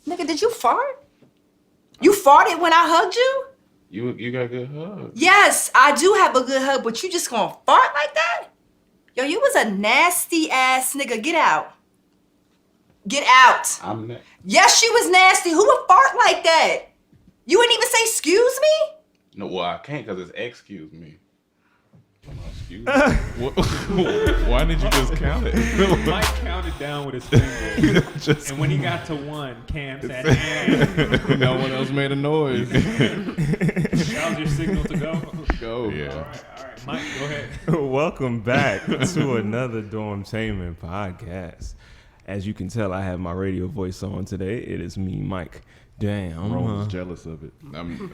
Nigga, did you fart? You farted when I hugged you? You got a good hug. Yes, I do have a good hug, but you just gonna fart like that? Yo, you was a nasty ass nigga. Get out. Get out. I'm not. Yes, she was nasty. Who would fart like that? You wouldn't even say excuse me? No, well, I can't because it's excuse me. Excuse me. Why did you just count it? Mike counted down with his finger. And when he got to 1, Cam said, and no one else made a noise. that was your signal to go? Go. Yeah. All right. Mike, go ahead. Welcome back to another Dormtainment podcast. As you can tell, I have my radio voice on today. It is me, Mike. Damn. Rome's jealous of it.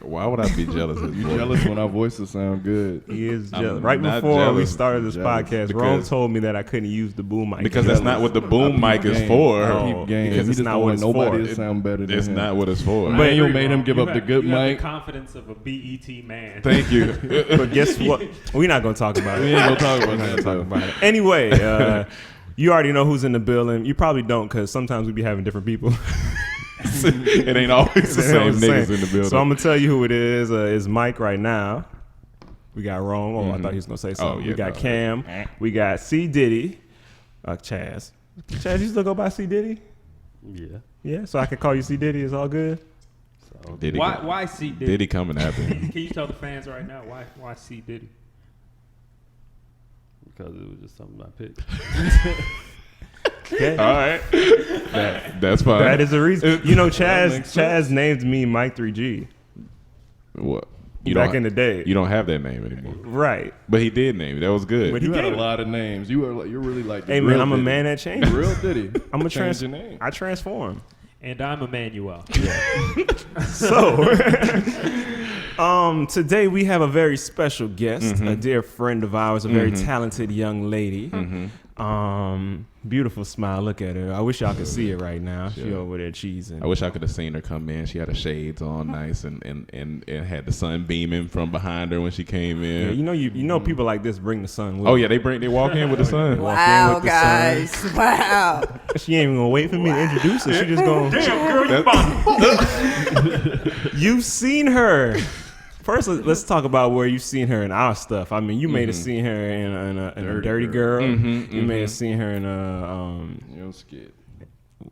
Why would I be jealous of You you? jealous when our voices sound good. He is I'm jealous. Right not before we jealous. started this Jealous. podcast, Rome told me that I couldn't use the boom mic. Because that's not what the boom mic is for. Oh, Because it's it's not not what what it's nobody for. to sound better than It's him. not what it's for. But- I you agree, made him Rome. give You up the have- good you have mic. the confidence of a BET man. Thank you. But guess what? We're not going to talk about it. We ain't gonna talk about We're not that. gonna talk about it. Anyway, you already know who's in the building. You probably don't because sometimes we be having different people. It ain't always the same niggas in the building. So I'm going to tell you who it is. It's Mike right now. We got Rome. Oh, I thought he was going to say something. yeah, We got no. Cam. We got C. Diddy. Chaz. Chaz, you still go by C. Diddy? Yeah. Yeah, so I can call you C. Diddy. It's all good? Diddy, Why C. Diddy? Diddy coming after him. Can you tell the fans right now why C. Diddy? Because it was just something I picked. Okay. All right. That's fine. That is the reason. You know, That makes Chaz named me Mike 3G What? back in the day. You don't have that name anymore. Right. But he did name it. That was good. But You he had gave a it. lot of names. You're really like the Hey, real man, I'm a Diddy. man that changes. Real Diddy. I'm a Change your name. I transform. And I'm Emmanuel. So, today we have a very special guest, a dear friend of ours, a very talented young lady. Beautiful smile. Look at her. I wish y'all could see it right now. She over there cheesing. I wish I could have seen her come in. She had her shades on nice and had the sun beaming from behind her when she came in. Yeah, you know people like this bring the sun with Oh them. yeah, they walk in with the sun. Walk in Wow, with the guys. Wow. She ain't even gonna wait for me to introduce her. She just gonna. Damn, girl, you bomb. You've seen her. First, let's talk about where you've seen her in our stuff. I mean, you may have seen her in a Dirty Girl. You may have seen her in You know, skid.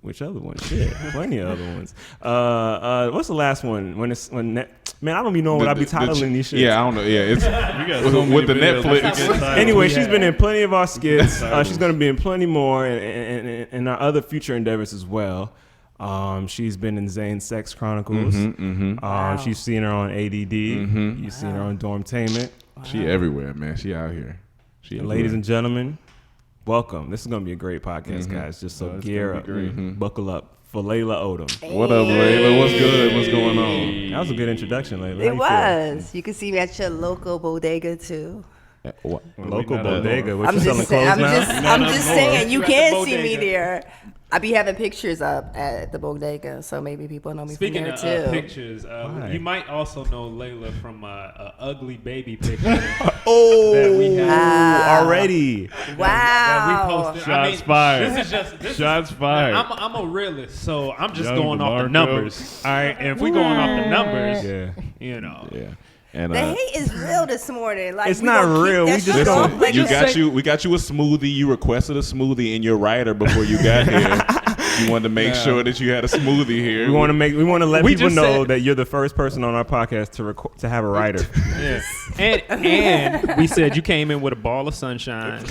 which other one? Shit, plenty of other ones. What's the last one? Man, I don't be knowing what I be titling these shit. Yeah, I don't know. Yeah, it's with the Netflix. Anyway, she's been in plenty of our skits. She's going to be in plenty more and our other future endeavors as well. She's been in Zane's Sex Chronicles. She's seen her on ADD. You've seen her on Dormtainment. She everywhere, man. She out here. She Ladies and gentlemen, welcome. This is going to be a great podcast, guys. Just so it's gear gonna up. be great. Buckle up for Laila Odom. What up, Layla? What's good? What's going on? That was a good introduction, Laila. How It you was. You can see me at your local bodega too. What? feel? Local We not at bodega. What I'm you selling just saying. clothes now? I'm just saying. You You at the can see me bodega. there. I be having pictures up at the bodega, so maybe people know me Speaking from of there too. pictures, Why? you might also know Layla from a ugly baby picture that Oh, we have. Wow. already. That we Wow. posted. Shots fired. This is just Shots fired. I'm a realist, so I'm just Young going off the DeMarco. numbers. All right, and if we going off the numbers, Yeah. you know, Yeah. And The hate is real this morning. Like It's we not gonna keep real. that We just shit don't- off, like you it's got like- we got you a smoothie. You requested a smoothie in your rider before you got here. You wanted to make sure that you had a smoothie here. We want to let We people just know said- that you're the first person on our podcast to have a writer. yeah. And we said you came in with a ball of sunshine.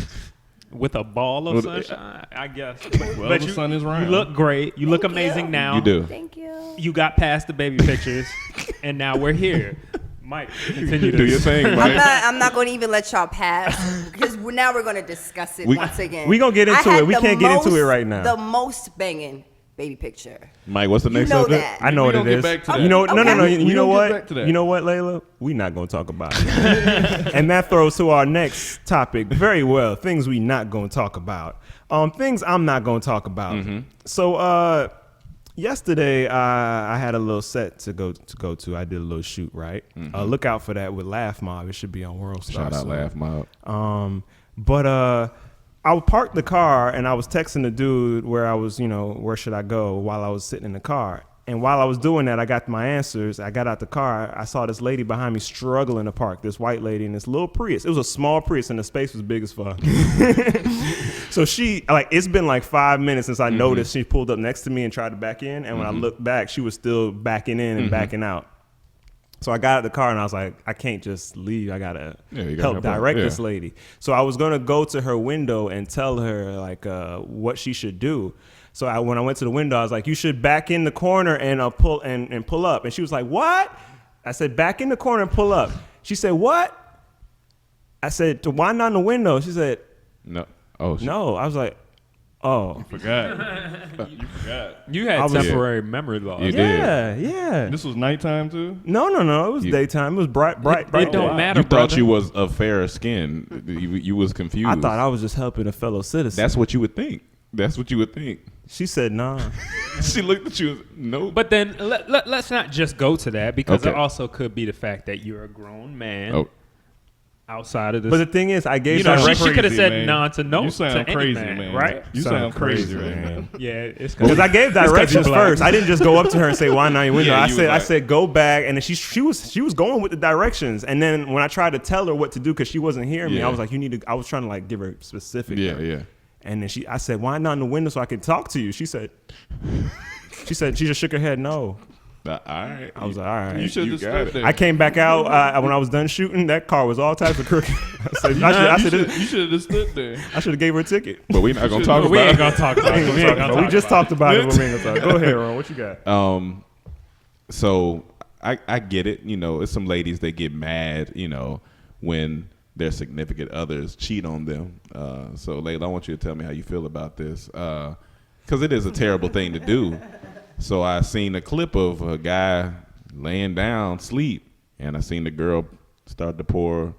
With a ball of sunshine, I guess. Well, the sun is round. You look great. You look Thank amazing you. now. You do. Thank you. You got past the baby pictures, and now we're here. Mike, continue to Do your thing, Mike. I'm not going to even let y'all pass because now we're going to discuss it once again. we gonna get into I had it. We the can't get into it most- right now. The most banging baby picture. Mike, what's the You next know subject? that. I know We what it gonna get is. back to that. You know, no. Okay. You We know gonna get what? back to that. You know what, Layla? We're not gonna talk about it. And that throws to our next topic very well. Things we not gonna talk about. Things I'm not gonna talk about. So, yesterday I had a little set to go to. I did a little shoot. Right. Look out for that with Laugh Mob. It should be on World Star. Shout out, soon. Laugh Mob. But I parked the car and I was texting the dude where I was, where should I go while I was sitting in the car. And while I was doing that, I got my answers. I got out the car. I saw this lady behind me struggling to park, this white lady in this little Prius. It was a small Prius and the space was big as fuck. So it's been like 5 minutes since I noticed she pulled up next to me and tried to back in. And when I looked back, she was still backing in and backing out. So I got out the car and I was like, I can't just leave. I gotta help direct this lady. So I was gonna go to her window and tell her like what she should do. So when I went to the window, I was like, you should back in the corner and pull and pull up. And she was like, what? I said, back in the corner and pull up. She said, what? I said, to wind down the window. She said, no. Oh, no. I was like, oh. Forgot. You forgot. You had temporary memory loss. You did. Yeah. This was nighttime too? No. It was daytime. It was bright. It don't matter, You brother. thought you was of fairer skin. You was confused. I thought I was just helping a fellow citizen. That's what you would think. She said, nah. She looked at you. No. But then let's not just go to that because Okay. it also could be the fact that you're a grown man outside of this. But the thing is, I gave she directions. could have said man. no to no. You sound to crazy, any man. right? You sound crazy, man. Yeah, it's Because I gave directions black. first. I didn't just go up to her and say, "Why not your window?" Yeah, I you said, was like- "I said go back," and then she was going with the directions. And then when I tried to tell her what to do because she wasn't hearing me, Yeah. I was like, "You need to." I was trying to like give her specific. Yeah. And then I said, "Why not in the window so I can talk to you?" She said, she just shook her head, "No." All right. I was like, "All right." You should You have got stood it. there. I came back out when I was done shooting. That car was all types of crooked. You should have stood there. I should have gave her a ticket. But we're not gonna talk about we ain't it. gonna talk about it. We just talked about it. But we ain't gonna talk. Go ahead, Ron. What you got? So I get it. It's some ladies that get mad, when their significant others cheat on them. So Layla, I want you to tell me how you feel about this. Because it is a terrible thing to do. So I seen a clip of a guy laying down, sleep, and I seen the girl start to pour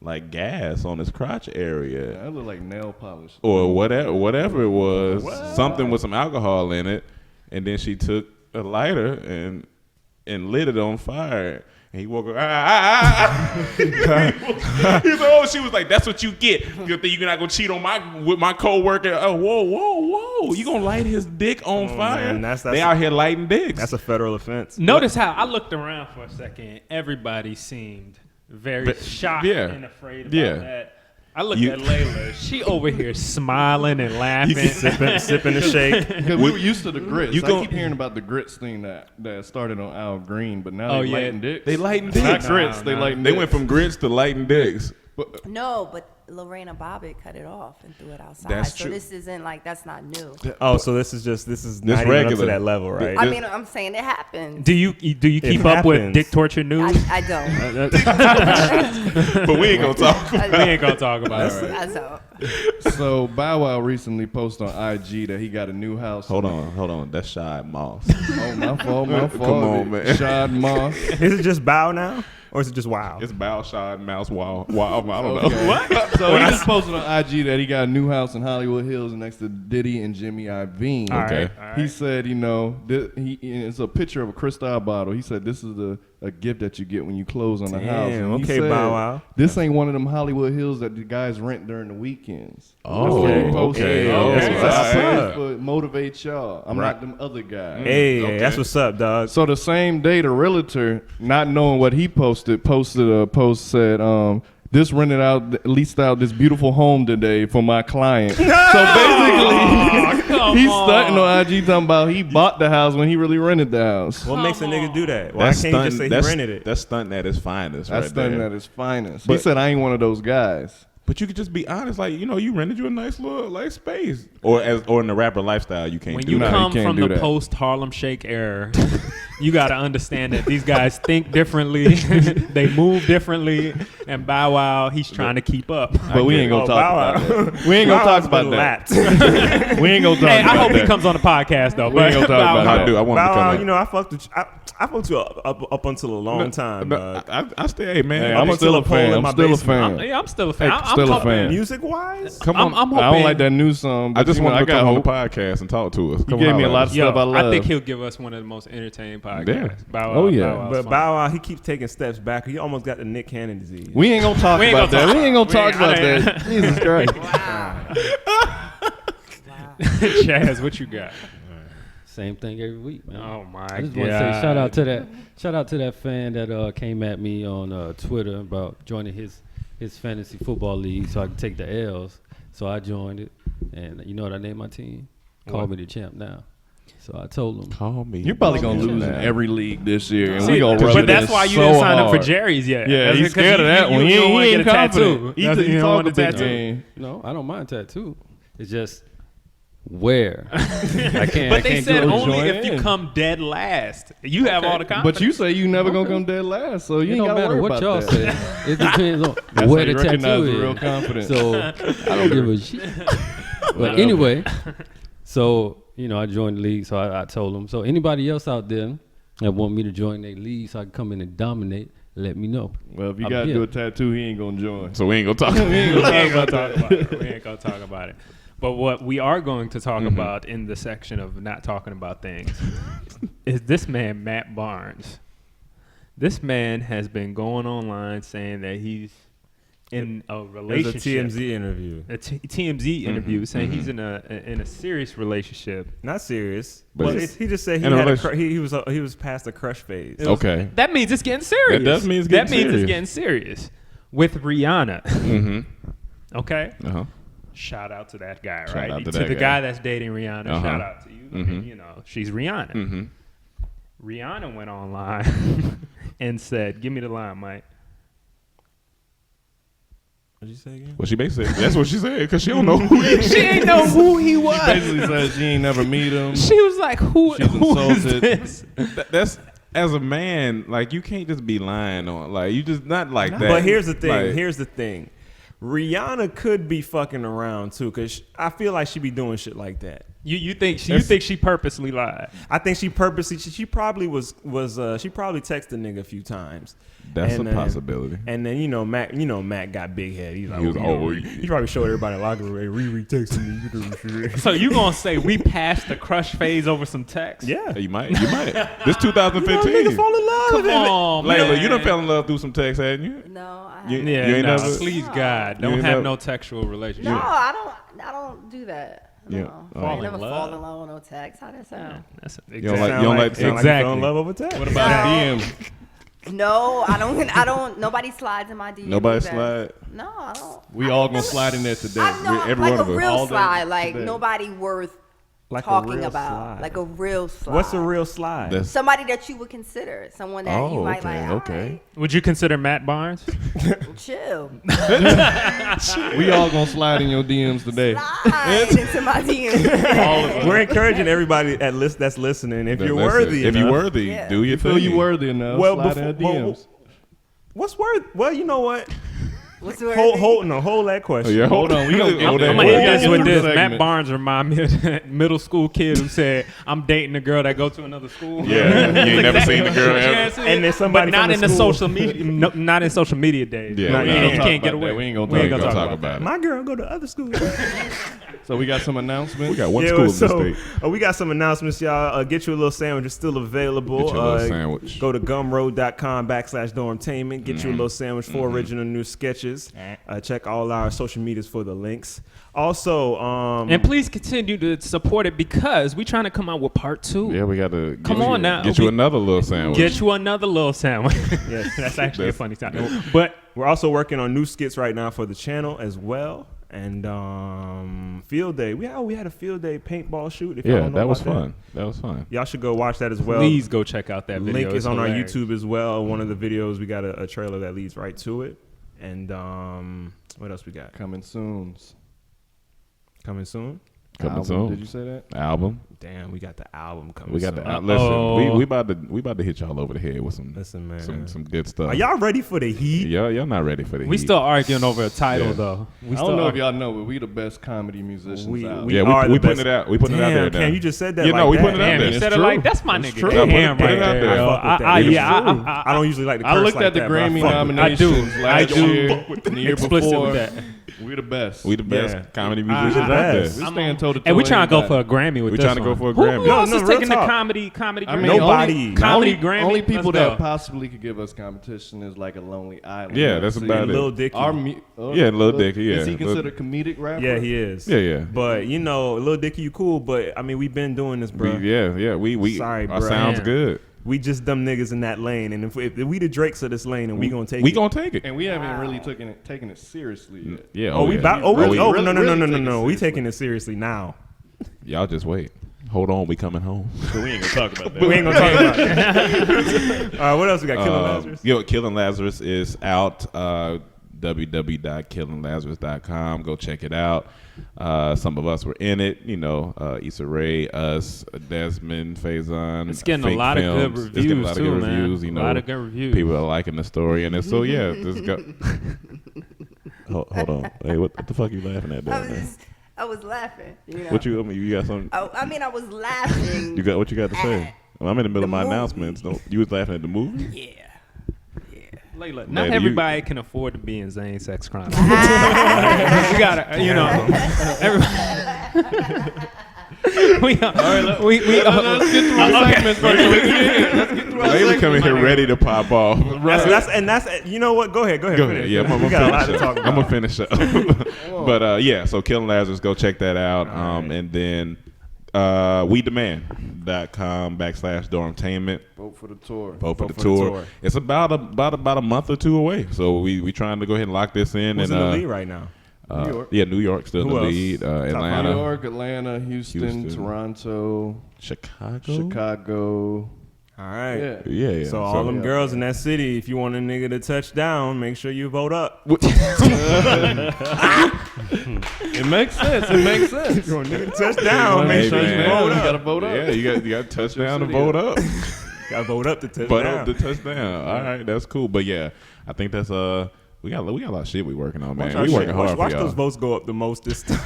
like gas on his crotch area. That looked like nail polish. Or whatever it was, something with some alcohol in it, and then she took a lighter and lit it on fire. And he woke up. He's like, she was like, "That's what you get. Good thing you're not gonna cheat on my coworker." Oh, whoa! You gonna light his dick on fire? Man, they out here lighting dicks. That's a federal offense. Notice how I looked around for a second. Everybody seemed very shocked and afraid about that. I looked at Layla. She over here smiling and laughing. sipping the shake. Because we were used to the grits. I keep hearing about the grits thing that started on Al Green, but now they lighting dicks. They lighting Not dicks. grits. They lighting They dicks. went from grits to lighting dicks. No, but Lorena Bobbitt cut it off and threw it outside. That's so true. this isn't that's not new. Oh, so this is not even up to regular. that level, right? I mean, I'm saying it happens. Do you keep up with happens. Dick Torture News? I don't. But we ain't gonna talk. We ain't gonna talk about it. I don't. So Bow Wow recently posted on IG that he got a new house. Hold on. That's Shad Moss. Oh, my fault. Come on, man. Shad Moss. Is it just Bow now, or is it just Wow? It's Bow, Shad, Mouse, Wow. I don't know. Okay. What? So he just posted on IG that he got a new house in Hollywood Hills next to Diddy and Jimmy Iovine. Okay. All right. He said, it's a picture of a Cristal bottle. He said, this is a gift that you get when you close on the house. And he okay, said, Bow Wow. This ain't one of them Hollywood Hills that the guys rent during the weekends. Oh, That's what he posted. okay. That's He what's said, up. I pray this for motivate y'all. I'm not them other guys. Hey, that's what's up, dog. So the same day, the realtor, not knowing what he posted a post said, this leased out this beautiful home today for my client. So basically, he's stunting on IG talking about he bought the house when he really rented the house. What makes a nigga do that? Why can't he just say he rented it? That's stunting at his finest. That's right stunting there. at his finest. He But- said, I ain't one of those guys. But you could just be honest, like you rented you a nice little space, or in the rapper lifestyle, you can't When do you that. come can't from do the that. post Harlem Shake era, you got to understand that these guys think differently, they move differently, and Bow Wow, he's trying to keep up. But we ain't gonna talk about that. We ain't gonna talk about that. We ain't gonna talk Hey, about I hope that. he comes on the podcast though. We ain't gonna talk Bow about Wow. that. I do. I want Bow to Wow, come. I fucked with you. I fucked with you up until a long time. I stay, hey man. Hey, I'm I'm still still a until a poll in fan. my I'm still a basement. fan. Yeah, I'm still a fan. still a fan. Music wise, Come on. I'm hoping, I don't like that new song. I just want to come on the hope. podcast and talk to us. He gave me a lot of stuff I love. I think he'll give us one of the most entertaining podcasts. Yeah. Bow Wow, Oh, yeah. Bow Wow's but fun. Bow Wow, he keeps taking steps back. He almost got the Nick Cannon disease. We ain't gonna talk about that. We ain't gonna talk about that. Jesus Christ. Chaz, what you got? Same thing every week, man. Oh my I just god! want to say shout out to that fan that came at me on Twitter about joining his fantasy football league so I could take the L's. So I joined it, and you know what I named my team? Call me the champ now. So I told him, Call me. You're probably gonna lose in every league this year, and See, we gonna rub but it that's in why you so didn't sign up for hard. Jerry's yet. Yeah, That's he's because scared of that one. You don't want to He get ain't a tattoo. confident. You don't want a tattoo. tattoo. no, I don't mind tattoo. It's just where I can't. But I they can't said do it. only join if you in. come dead last. You have all the confidence. But you say you never gonna come dead last, so you It ain't don't gotta matter worry what about y'all that. say. It depends on That's where how the you recognize tattoo the is. real confidence. So I don't give a shit. But anyway, so I joined the league. So I told them. So anybody else out there that want me to join their league so I can come in and dominate, let me know. Well, if you I'm gotta here. do a tattoo, he ain't gonna join. So we ain't gonna talk. we ain't gonna talk about it. We ain't gonna talk about it. But what we are going to talk about in the section of not talking about things is this man, Matt Barnes. This man has been going online saying that he's in a relationship. It's a TMZ interview. A TMZ interview saying he's in a serious relationship. Not serious. But But it's- he just said he in a had relationship. he was past the crush phase. Okay. That means it's getting serious. That does mean it's getting That means serious. it's getting serious with Rihanna. Mm-hmm. Okay. Uh-huh. Shout out to that guy, Shout right? out to To that the guy. guy that's dating Rihanna. Uh-huh. Shout out to you. I mean, she's Rihanna. Mm-hmm. Rihanna went online and said, "Give me the line, Mike." What'd you say again? Well, she basically that's what she said because she don't know who he is. She ain't know who he was. Basically says she ain't never meet him. She was like, "Who She's is insulted. this?" That's as a man, like you can't just be lying on. Like you just not like that. But here's the thing. Like, Here's the thing. Rihanna could be fucking around too, cause I feel like she be doing shit like that. You think she purposely lied? I think she purposely. She probably she probably texted a nigga a few times. that's And a then- possibility. And then Matt got big head. He's like, He was he probably showed everybody in the locker room. Hey, Riri texted me. So you gonna say we passed the crush phase over some text? Yeah. You might. This Nigga 2015. fall in love. Come on, Layla, man. you done fell in love through some text, hadn't you? No, I You- haven't. Yeah, You ain't no, never- please God, You don't ain't have never- no textual relationship. No, I don't do that. No. Yeah. I Fall ain't in never love. fall in love with no text. How that sound? That's don't like- you don't like- sound like you fell in love over text. What about DM? No, I don't. Nobody slides in my DM. Nobody either. slide. No, I don't. We all gonna slide in there today. I know, every like one a of us. real All day slide, like today. nobody worth Like a talking real about, slide. like a real slide. What's a real slide? That's- Somebody that you would consider, someone that you might like. okay. Would you consider Matt Barnes? Alright, chill. We all gonna slide in your DMs today. Slide into my DM. We're encouraging everybody that's listening. If you're Listen, worthy, if you're enough- worthy, Yeah. do your Feel thing. you worthy enough? Well, slide in before- her DMs. What's worth? Well, you know what? What's the word? Hold that question. Yeah, Hold on, we gonna get I'm there. gonna We'll end get this to with the this. segment. Matt Barnes remind me of that middle school kid who said, "I'm dating a girl that go to another school." Yeah, you ain't never seen the girl Yeah, ever. see? And then somebody but not from in the the school- social media, not in social media days. Yeah, No, we you ain't gonna can't talk get about away. that. We ain't gonna We ain't talk gonna about talk about it. My girl go to other school. So we got some announcements. We got one Yeah, school so, mistake. we got some announcements, y'all. Get you a little sandwich. It's still available. Get you a little sandwich. Go to gumroad.com/dormtainment. Get you a little sandwich for original new sketches. Check all our social medias for the links. Also, And please continue to support it because we're trying to come out with part 2. Yeah, we got to Come on now. Get you another little sandwich. Get you another little sandwich. Yes. That's actually a funny No, sound. but we're also working on new skits right now for the channel as well. And field day. We had a field day paintball shoot. If y'all Yeah, don't know that was about fun. That was fun. Y'all should go watch that as well. Please go check out that video. Link It's is on hilarious. our YouTube as well. One of the videos, we got a trailer that leads right to it. And what else we got? Coming soon. Coming soon? Coming Album, soon. Did you say that? Album. Damn, we got the album coming We got soon. the listen. Uh-oh. We about to hit y'all over the head with some Listen, man. some good stuff. Are y'all ready for the heat? Y'all not ready for the We heat. still arguing over a title Yeah. though. We I still don't know if arguing. y'all know, but we the best comedy musicians We- out. we- Yeah, are we the putting best. it out. We putting it out Damn, there now. Cam, you just said that You like know, we that. putting it out Damn, there. you It's said it true. like that's my It's nigga. true. Damn, Put it right out there. there. Yo. I fuck with that. I It's yeah, true. I I don't usually like the I curse looked like at the that, but I Grammy fuck with that. nominations I last do. year, and the year explicit before. with that. We the best. We the best Yeah. comedy We musicians the out there. best. We stand toe to toe. And we trying to go for a Grammy with We this trying to go one. for a Who Grammy. else No, is real taking the talk. comedy I Grammy? mean, Nobody. Comedy only Grammy. only people Let's go. that possibly could give us competition is like a Lonely Island. Yeah, that's See, about it. Lil Dicky. Yeah, Lil Dicky, yeah. Is he Lil- considered a comedic rapper? Yeah, he is. Yeah. But you know, Lil Dicky, you cool. But I mean, we've been doing this, bro. We Sorry, our bruh. sounds Damn. good. We just dumb niggas in that lane, and if we the Drakes of this lane, and we gonna take We it. gonna take it. And we haven't really taken it seriously yet. Yeah. Oh, we yeah. about. Oh, Really, oh, really, no, really no. take it We seriously. taking it seriously now. Y'all just wait. Hold on, we coming home. So we ain't gonna talk about that. We ain't gonna talk about it. All right, what else we got? Killing Lazarus. Killing Lazarus is out. www.killinglazarus.com. Go check it out. Some of us were in it. You know, Issa Rae, us, Desmond, Faison. It's getting a Fake lot of good Films. It's getting a lot reviews, of good too, man. reviews. You A know, lot of good reviews. People are liking the story, and it's so yeah. Just go. Hold on. Hey, what the fuck you laughing at, man? I was laughing. You know? What you? I mean, you got something? I mean, I was laughing. You got what you got to say? at Well, I'm in the middle of my movie. announcements. You was laughing at the movie? Yeah. Layla, not Lady, you- everybody can afford to be in Zane Sex Crime. We gotta, you know, everybody. we Let's get through our segments first. Let's get through our Layla segments. coming here ready to pop off. That's you know what? Go ahead. Go finish. ahead. Yeah, I'm we got a lot gonna to talk finish up. about. I'm gonna finish up. But yeah, so Killing Lazarus, go check that out. And then WeDemand.com/Dormtainment. Vote for the tour. Vote for Vote the for the tour. tour. It's about a month or two away. So we trying to go ahead and lock this in. Who's and in the lead right now? New York. Yeah, New York still Who in the else? lead. Top five. Atlanta, New York, Atlanta, Houston, Houston. Toronto, Chicago. Chicago. All right. Yeah. Yeah. So all them girls in that city, if you want a nigga to touch down, make sure you vote up. It makes sense. It makes sense. You want a nigga to touch down, Hey, make sure man. you vote You up. gotta vote up. Yeah, you got to touch down to city vote up. up. Gotta vote up to touch But down. up the touchdown. All right, that's cool. But yeah, I think that's we got a lot of shit we working on, man. Watch We working hard watch for those y'all. votes go up the most this time.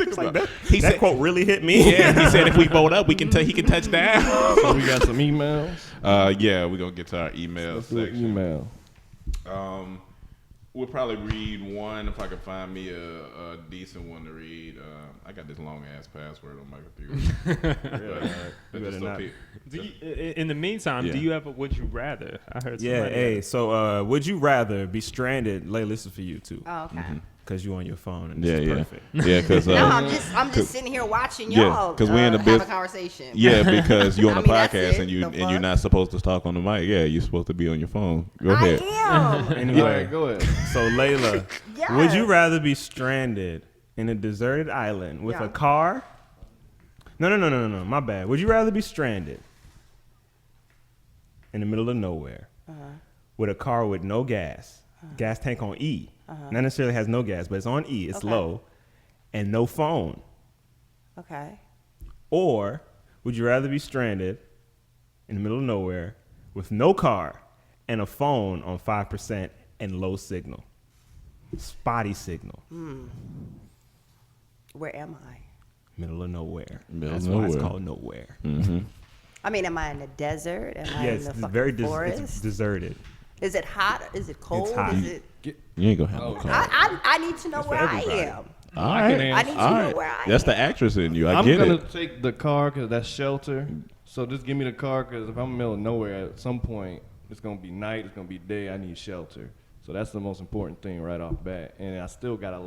It's like that, He that said- quote really hit me. Yeah, he said if we vote up, he can touch down. So we got some emails. Yeah, we're gonna get to our email Let's do an section. email. We'll probably read one if I can find me a decent one to read. I got this long ass password on my computer. But just so pe- in the meantime, Yeah. do you have a would you rather? I heard Yeah, somebody. hey. So, would you rather be stranded? Layla, this is for you too, Oh, okay. because you on your phone. And Yeah, this is yeah, perfect. yeah. Because No, I'm just sitting here watching Yeah, y'all 'cause we in the have bus- a conversation. yeah, because you're on I a mean, that's podcast it. and The you're fuck? not supposed to talk on the mic. Yeah, you're supposed to be on your phone. Go ahead. I am. Anyway, All right, go ahead. so Layla, Yes. would you rather be stranded in a deserted island with Yeah. a car? No. My bad. Would you rather be stranded in the middle of nowhere with a car with no gas, gas tank on E? Not necessarily has no gas, but it's on E. It's Okay. low, and no phone. Okay. Or would you rather be stranded in the middle of nowhere with no car and a phone on 5% and low signal? Spotty signal. Where am I? Middle of nowhere. Middle of That's why it's nowhere. called nowhere. I mean, am I in the desert? Am I Yeah, in it's the fucking very forest? it's deserted. Is it hot? Is it cold? hot. Is it? You ain't gonna have no car. I need to know for where I everybody. am. All I right. can I need to All know right. where I That's am. the actress in you. I I'm get gonna it. take the car because that's shelter. So just give me the car because if I'm in the middle of nowhere, at some point it's gonna be night, it's gonna be day. I need shelter. So that's the most important thing right off bat. And I still got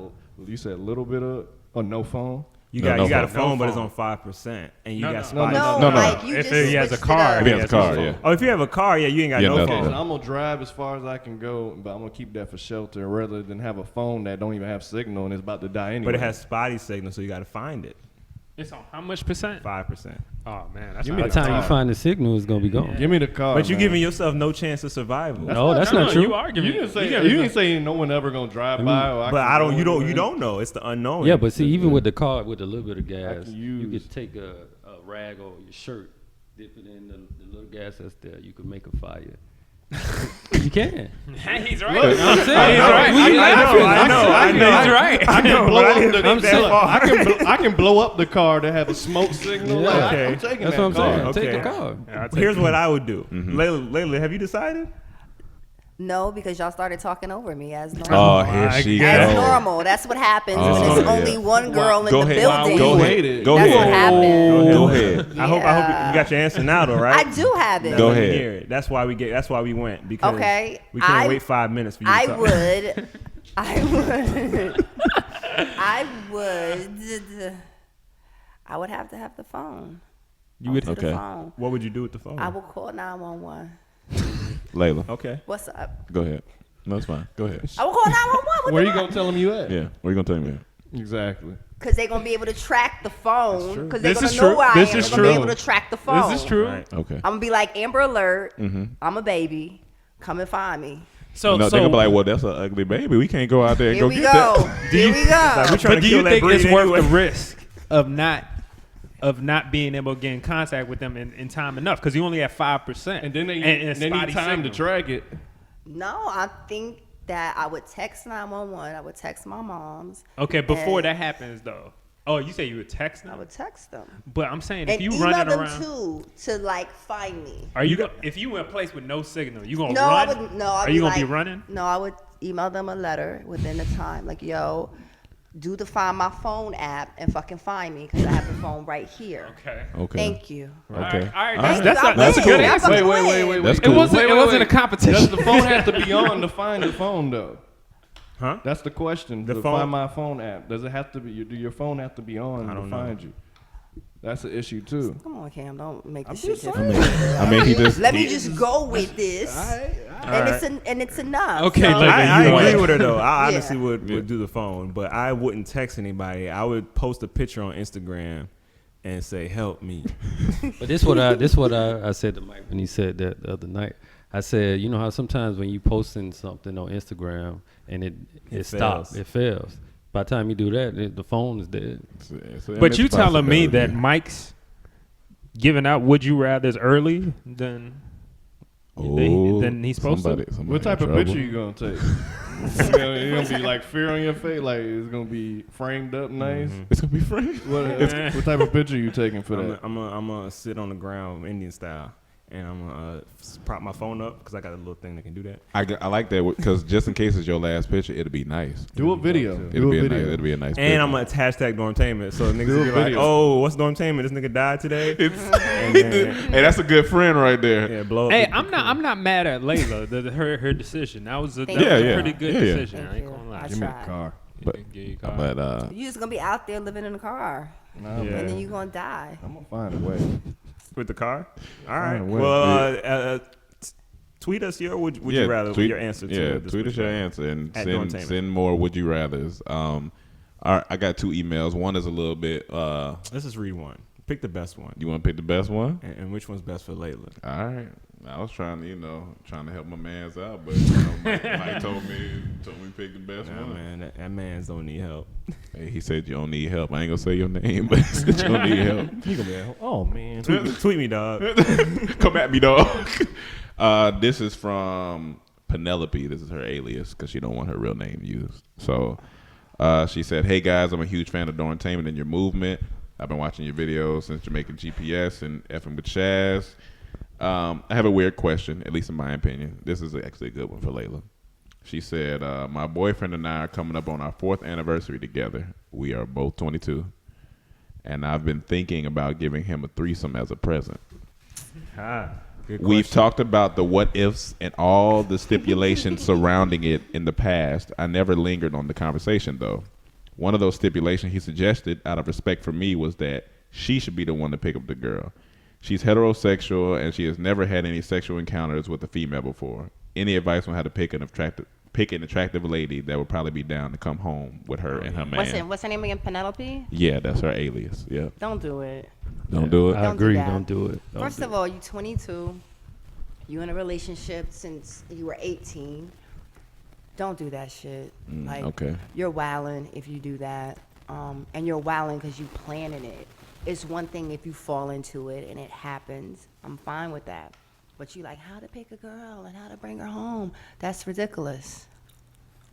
you said a little bit of no phone. You No, got no you got a phone. phone, but it's on 5%, and you No, got no. spotty. No, No, no. like you If just he has a switched it car, up. If he has a car, yeah. Oh, if you have a car, yeah, you ain't got Yeah, no no, phone. no. I'm gonna drive as far as I can go, but I'm gonna keep that for shelter rather than have a phone that don't even have signal and it's about to die anyway. But it has spotty signal, so you got to find it. It's on how much percent? 5%. Oh man, that's Give By not the time you car. find the signal, it's gonna be gone. Give me the car. But you're man. giving yourself no chance of survival. No, that's not true. You are giving. You didn't say give you yourself- didn't say no one ever gonna drive by. Or But I don't. can You go don't. You anywhere. don't know. It's the unknown. Yeah, but see, even with the car with a little bit of gas, can you use- could take a rag or your shirt, dip it in the little gas that's there. You could make a fire. You can. He's right. Look, I'm saying he's I right. know. He's right. I know. blow But I up didn't the- think I'm that saying, far. I can blow up the car to have a smoke signal. Yeah. Like, Okay. I'm taking That's that what I'm car. saying. Okay. Take the car. Yeah, I'll take Here's it. what I would do. Layla, have you decided? No, because y'all started talking over me as normal. Oh, here she As goes. normal. That's what happens when Oh, there's yeah. only one girl in Go the ahead. building. Go ahead. Waited. Go That's ahead. what happened. Go ahead. I hope you got your answer now, though, right? I do have it. Go Let me ahead. hear it. That's why we went because Okay, we couldn't I- wait 5 minutes for you to I talk. would. I would have to have the phone. You would. To Okay. the phone. What would you do with the phone? I will call 911. Layla, Okay. What's up? go ahead. No, it's fine. Go ahead. I will call 911. Where you gonna tell him you at? Yeah. Where you gonna tell me? Exactly. Because they're going to be able to track the phone. Because they're This going is to know true. where I This am. is They're going to be true. able to track the phone. This is true. Right. Okay. I'm going to be like, Amber Alert. I'm a baby. Come and find me. So, No, so they're gonna be like, well, that's an ugly baby. We can't go out there and Here go we get go. that. Here we Like, go. we trying but to do kill you that think breed it's worth anyway. the risk of not being able to get in contact with them in time enough? Because you only have 5%, And then they it's need spotty time to signal. track it. No, I think that I would text 911. I would text my moms. Okay, before And- that happens though. Oh, you say you would text I them, would text them. but I'm saying And if you email running them around, too to like find me. are you if you in a place with no signal, you gonna No, run? I would. No, I'd Are be you gonna like, be running? No, I would email them a letter within the time. Like, yo, do the Find My Phone app and fucking find me because I have the phone right here. Okay. Okay. Thank you. Okay. All right. Thank That's you. a That's good cool. answer. I fucking Wait. win. That's It cool. wasn't. It wasn't a Does competition. the phone have to be on to find the phone though? Huh? That's the question. The The phone- Find My Phone app. Does it have to be? Do your phone have to be on I to don't know. find you? That's an issue too. Come on, Cam. Don't make I'm this shit just different. I mean, he just. Let me just go with this, and it's enough. Okay, So- look, I you agree right. with her though. I Yeah. honestly would do the phone, but I wouldn't text anybody. I would post a picture on Instagram and say, "Help me." But this what I said to Mike when he said that the other night. I said, you know how sometimes when you posting something on Instagram and it stops, fails. it fails. By the time you do that, the phone is dead. But you telling me that Mike's giving out would you rather's early than he's supposed to? What type of picture you gonna take? You gonna be like fear on your face, like it's gonna be framed up nice. It's gonna be framed. What type of picture you taking for that? I'm gonna sit on the ground Indian style, and I'm gonna prop my phone up because I got a little thing that can do that. I like that because just in case it's your last picture, it'll be nice. Do a video. It'll be a nice. picture. And I'm gonna hashtag Dormtainment, so niggas Do a will be like, video. "Oh, what's Dormtainment? This nigga died today." And then, Hey, that's a good friend right there. yeah, blow up. Hey, the- I'm not mad at Layla. Her decision. That was a Thank pretty good Yeah. decision. Thank I ain't you. gonna lie. I Give me a tried. car. But You just gonna be out there living in a car, Nah, Yeah. and then you gonna die. I'm gonna find a way. with the car. All right. Fine, well, Well, tweet us your would you rather tweet, your answer to yeah, this tweet us week. your answer and At send Dormtainment. send more would you rather's. All right, I got 2 emails. One is a little bit. Let's just read one. Pick the best one. You want to pick the best one? And which one's best for Layla? All right. I was trying to help my man's out, but Mike told me pick the best Nah, one. man, that man's don't need help. Hey, he said you don't need help. I ain't gonna say your name, but he said you don't need help. You gonna be like, oh man, tweet me, dog. Come at me, dog. This is from Penelope. This is her alias because she don't want her real name used. So she said, "Hey guys, I'm a huge fan of Dormtainment and your movement. I've been watching your videos since Jamaican GPS and effing with Shaz. I have a weird question, at least in my opinion. This is actually a good one for Layla. She said, my boyfriend and I are coming up on our 4th anniversary together. We are both 22. And I've been thinking about giving him a threesome as a present. Good We've question. talked about the what ifs and all the stipulations surrounding it in the past. I never lingered on the conversation, though. One of those stipulations he suggested, out of respect for me, was that she should be the one to pick up the girl. She's heterosexual, and she has never had any sexual encounters with a female before. Any advice on how to pick an attractive lady that would probably be down to come home with her and her man? What's her name again? Penelope? Yeah, that's her alias. Yeah. Don't do it. Don't do it. I Don't do agree. that. Don't do it. Don't First do of all, you 22. You in a relationship since you were 18. Don't do that shit. okay. You're wilding if you do that, and you're wilding because you planning it. It's one thing if you fall into it and it happens. I'm fine with that. But you like how to pick a girl and how to bring her home. That's ridiculous.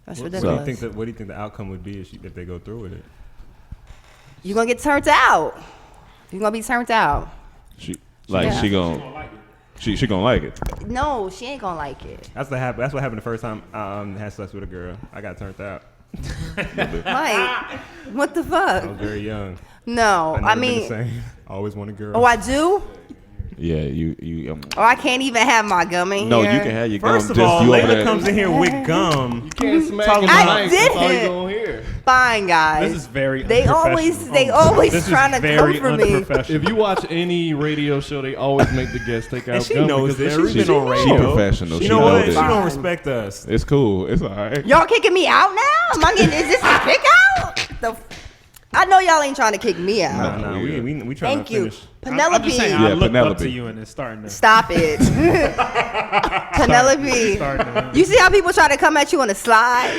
That's What do ridiculous. you think the outcome would be if they go through with it? You're gonna get turned out. You're gonna be turned out. She Yeah. she gon' She gonna like it. No, she ain't gonna like it. That's what happened the first time I had sex with a girl. I got turned out. Mike, what the I fuck? was very young. No, I've I never been the mean, same. I always want a girl. oh, I do. Yeah, you. Oh, I can't even have my gum in No, here. you can have your First gum. of Just all, you over Layla there. comes in here with gum. You can't smack Talking in about- the I mic. That's all you didn't. gonna hear. Fine, guys. This is very They always unprofessional. This is trying to very come for me. unprofessional. If you watch any radio show, they always make the guests take out And she gum knows because this. they're She's been on She radio. professional. You She know know what? this. She don't Fine. respect us. It's cool. It's all right. Y'all kicking me out now? Am I getting, is this a kick out? I know y'all ain't trying to kick me out. No, we we trying Thank to you. finish. Penelope. I'm just saying, Yeah, I looked up Penelope. to you and it's starting to. Stop it. Penelope. starting to You see how people try to come at you on the slide?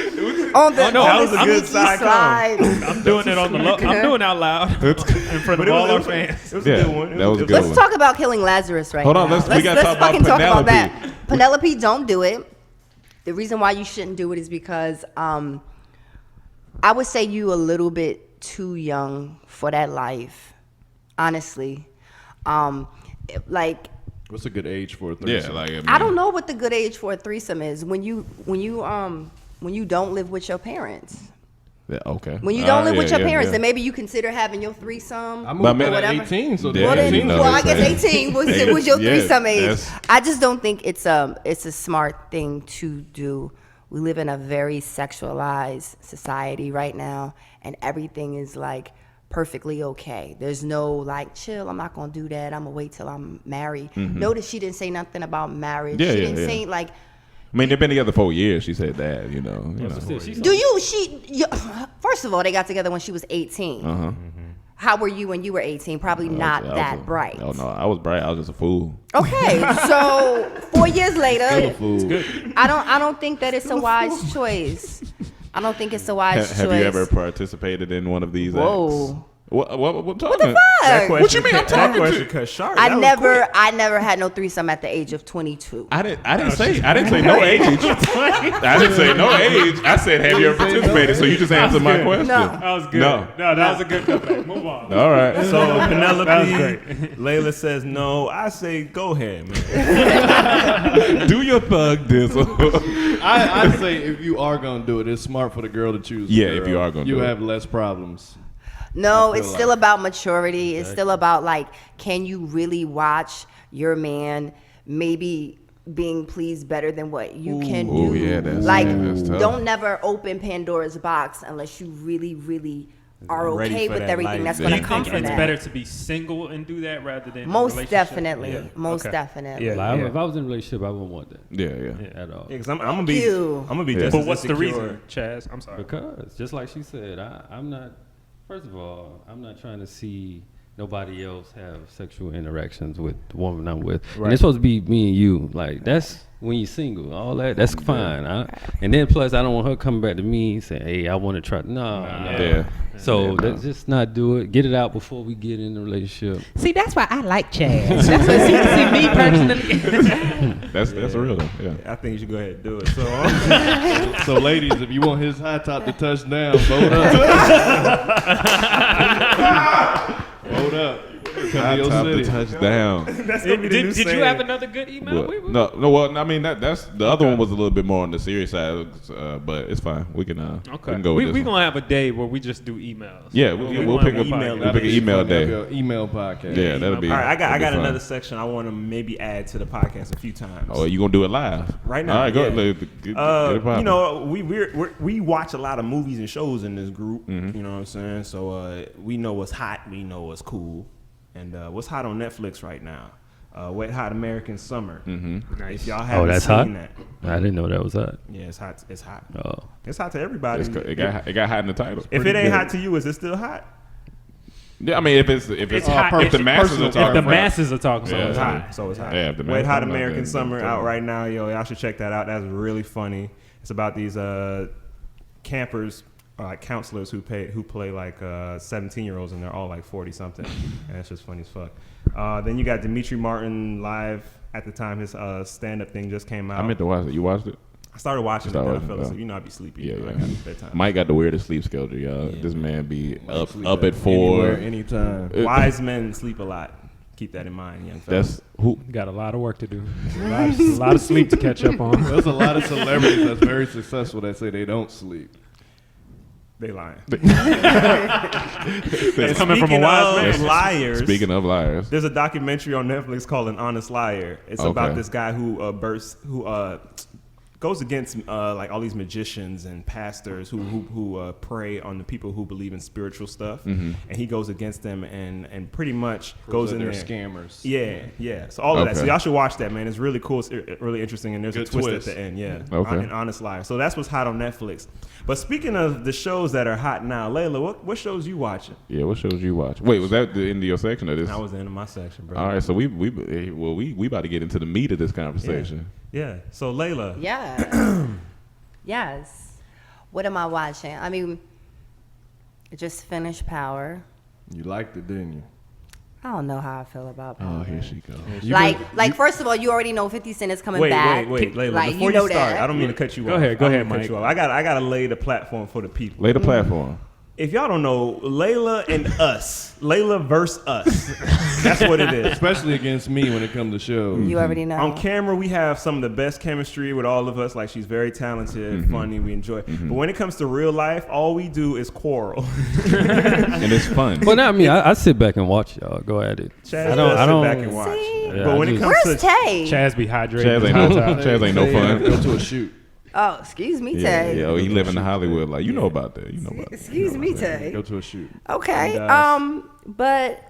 On the, Oh, no, on that the was a good sneaky side slide. I'm doing it on the low. I'm doing it out loud in front But of all our fans. It was a Yeah, good one. that was a good Let's one. talk about killing Lazarus right Hold now. on, we gotta talk about fucking talk about Penelope. that. Penelope, don't do it. The reason why you shouldn't do it is because I would say you a little bit too young for that life. Honestly. Like, What's a good age for a Yeah, threesome? like I don't know what the good age for a threesome is when you don't live with your parents. Yeah, okay. When you don't live with your yeah, parents, yeah. then maybe you consider having your threesome. I or moved out at whatever. 18, so Yeah, Well, then, you know well, I what I'm guess saying. 18 was your Yeah, threesome age. that's- I just don't think it's a smart thing to do. We live in a very sexualized society right now, and everything is like perfectly okay. There's no like, chill, I'm not gonna do that. I'm gonna wait till I'm married. Notice she didn't say nothing about marriage. Mm-hmm. Yeah, she yeah, didn't yeah. say like, I mean, they've been together 4 years. She said that, you know. First of all, they got together when she was 18. Uh-huh. How were you when you were 18? Probably not that bright. Oh, no, I was bright. I was just a fool. Okay, so 4 years later, Fool. I don't think that it's a wise choice. I don't think it's a wise choice. Have you ever participated in one of these Whoa. acts? What talking? Fuck. What you mean I'm talking That question to? cut sharp. I That was never had no threesome at the age of 22. I didn't say no age. I didn't say no age. I said have you ever participated? So you just answered my question. No. That was good. No. that was a good comeback. Move on. All right. So Penelope, That was great. Layla says no. I say go ahead, man. Do your thug dizzle. I'd say if you are gonna do it, it's smart for the girl to choose. Yeah, the if girl. you are gonna you do it. have less problems. No, I feel it's still about maturity. It's still about like, can you really watch your man maybe being pleased better than what you can do? Ooh, yeah, that's- like, yeah, that's tough. don't never open Pandora's box unless you really, really are Ready okay for with that everything life. that's Do going Do to you come think from it's that. better to be single and do that rather than in a Most relationship? definitely. Yeah. Most Okay. definitely. Yeah. Like, if I was in a relationship, I wouldn't want that Yeah. at all. Yeah, 'cause I'm gonna be you. just But as what's the insecure. reason, Chaz? I'm sorry. Because, just like she said, I'm not. First of all, I'm not trying to see nobody else have sexual interactions with the woman I'm with. And it's supposed to be me and you. Like, that's when you're single. All that's fine. And then plus, I don't want her coming back to me saying, "Hey, I want to try." No. Yeah. So Yeah, let's just not do it. Get it out before we get in the relationship. See, that's why I like Chaz. That's what see me personally. That's real though. Yeah. I think you should go ahead and do it. So So, ladies, if you want his high top to touch down, vote up. Vote up. Come to your Top to city. touchdown. that's gonna be the new Did you saying. have another good email? No. Well, I mean that's the other one was a little bit more on the serious side, but it's fine. We can we can go with We this one. gonna have a day where we just do emails. Yeah, we'll wanna pick have up a email. we'll pick an email day. Email podcast. Yeah, that'll be. All right, I that'll got be fun. another section I want to maybe add to the podcast a few times. Oh, you gonna do it live Right now, All right, go yeah. ahead. Get it poppin'. You know, we watch a lot of movies and shows in this group. Mm-hmm. You know what I'm saying? So we know what's hot. We know what's cool. And what's hot on Netflix right now? Wet Hot American Summer. Mm-hmm. If y'all haven't that's seen hot? that, I didn't know that was that. yeah, it's hot. It's hot. Oh. It's hot to everybody. It got hot in the title. If it ain't hot to you, is it still hot? Yeah, I mean if it's hot. if the masses are If talking the about masses are talking, Yeah. so So it's it's hot. hot. So it's hot. Yeah, if the Wet Hot man's American talking Summer about that, out right now, yo. Y'all should check that out. That's really funny. It's about these campers, like counselors who play like 17-year-olds, and they're all like 40 something, and it's just funny as fuck. Then you got Dimitri Martin live at the time. His stand-up thing just came out. I meant to watch it. You watched it? I started watching it, Started then I watching fell it, asleep. You know, I'd be sleepy. Yeah, you know, yeah. I got bedtime. Mike got the weirdest sleep schedule, y'all. This man be up Sleep at 4. anywhere, anytime. Wise men sleep a lot. keep that in mind, young fellas. That's who. Got a lot of work to do. A lot of sleep to catch up on. There's a lot of celebrities that's very successful that say they don't sleep. They lying. It's coming from a wise man. Liars. Speaking of liars, There's a documentary on Netflix called An Honest Liar. It's about Okay. this guy who goes against like all these magicians and pastors who prey on the people who believe in spiritual stuff, and he goes against them and pretty much goes in They're there. scammers. Yeah. So all of that. So Okay. y'all should watch that, man. It's really cool. It's really interesting, and there's Good a twist twist. at the end. Yeah. Okay. An Honest Liar. So that's what's hot on Netflix. But speaking of the shows that are hot now, Layla, what shows you watching? yeah. What shows you watch? Wait, was that the end of your section of this? I was in my section, bro. All right, so we about to get into the meat of this conversation. Yeah. So Layla. Yeah. Yes. What am I watching? I mean, I just finished Power. You liked it, didn't you? I don't know how I feel about Power. Oh, here she goes. First of all, you already know 50 Cent is coming Wait, back. Layla. Like, Before you know you start, that. I don't mean to cut you off. Go ahead, I don't mean to Mike. cut you off. I gotta lay the platform for the people. Lay the platform. If y'all don't know, Layla and us, Layla versus us. That's what it is. Especially against me when it comes to shows. You already know. On camera, we have some of the best chemistry with all of us. Like, she's very talented, funny, we enjoy. But when it comes to real life, all we do is quarrel. And it's fun. Well, not me. I sit back and watch y'all go at it. Chaz I does sit don't. back and watch. See? Yeah, But when I it just- comes Where's to Tay? Chaz be hydrating. Chaz ain't no, Chaz ain't no fun. Go to a shoot. Oh, excuse me, Yeah, Tay. yeah. Oh, he live in Hollywood. Like, you know about that. You know about that. Excuse me, Tay. Go to a shoot. Okay. And, But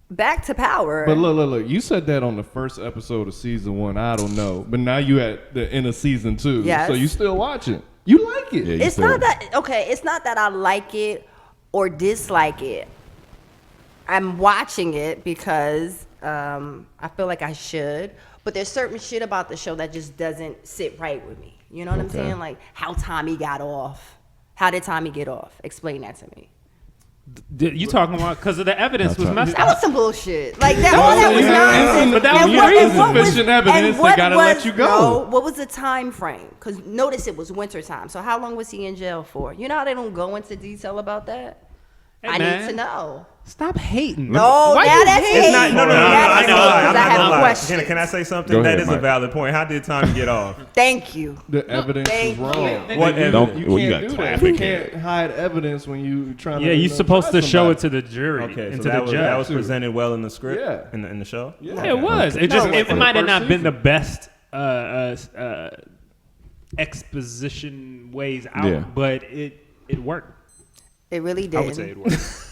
back to Power. But look. You said that on the first episode of season 1. I don't know. But now you at the end of season 2. Yes. So you still watching. You like it. Yeah, you It's still- not that okay. It's not that I like it or dislike it. I'm watching it because I feel like I should, but there's certain shit about the show that just doesn't sit right with me. You know what I'm Okay. saying? Like how Tommy got off. How did Tommy get off? Explain that to me. You talking about because of the evidence was messed That up. was some bullshit. Like that, all that was yeah, nonsense. but that was And what- and what was- insufficient evidence. and They what gotta was- let you go. no, what was the time frame? Because notice it was winter time. So how long was he in jail for? You know how they don't go into detail about that? Hey, I man. need to know. Stop hating. No, Why now you that's hating? hate. no, That I is know. hate, 'cause I'm I not have gonna lie. questions. Can I say something? Go That ahead, is a Mike. valid point. How did Tommy get off? Thank you. The evidence Thank is wrong. you. What evidence? Don't- You well, you can't got do that. traffic You can't hide evidence when you trying to. Yeah, you're supposed try to show it somebody. to the jury Okay, and so to that the was, judge. that was presented well in the script, Yeah. in the show. Yeah. It was. It just No, it for the might have first not been the season. best exposition ways out, Yeah. but it worked. It really did. I would say it worked.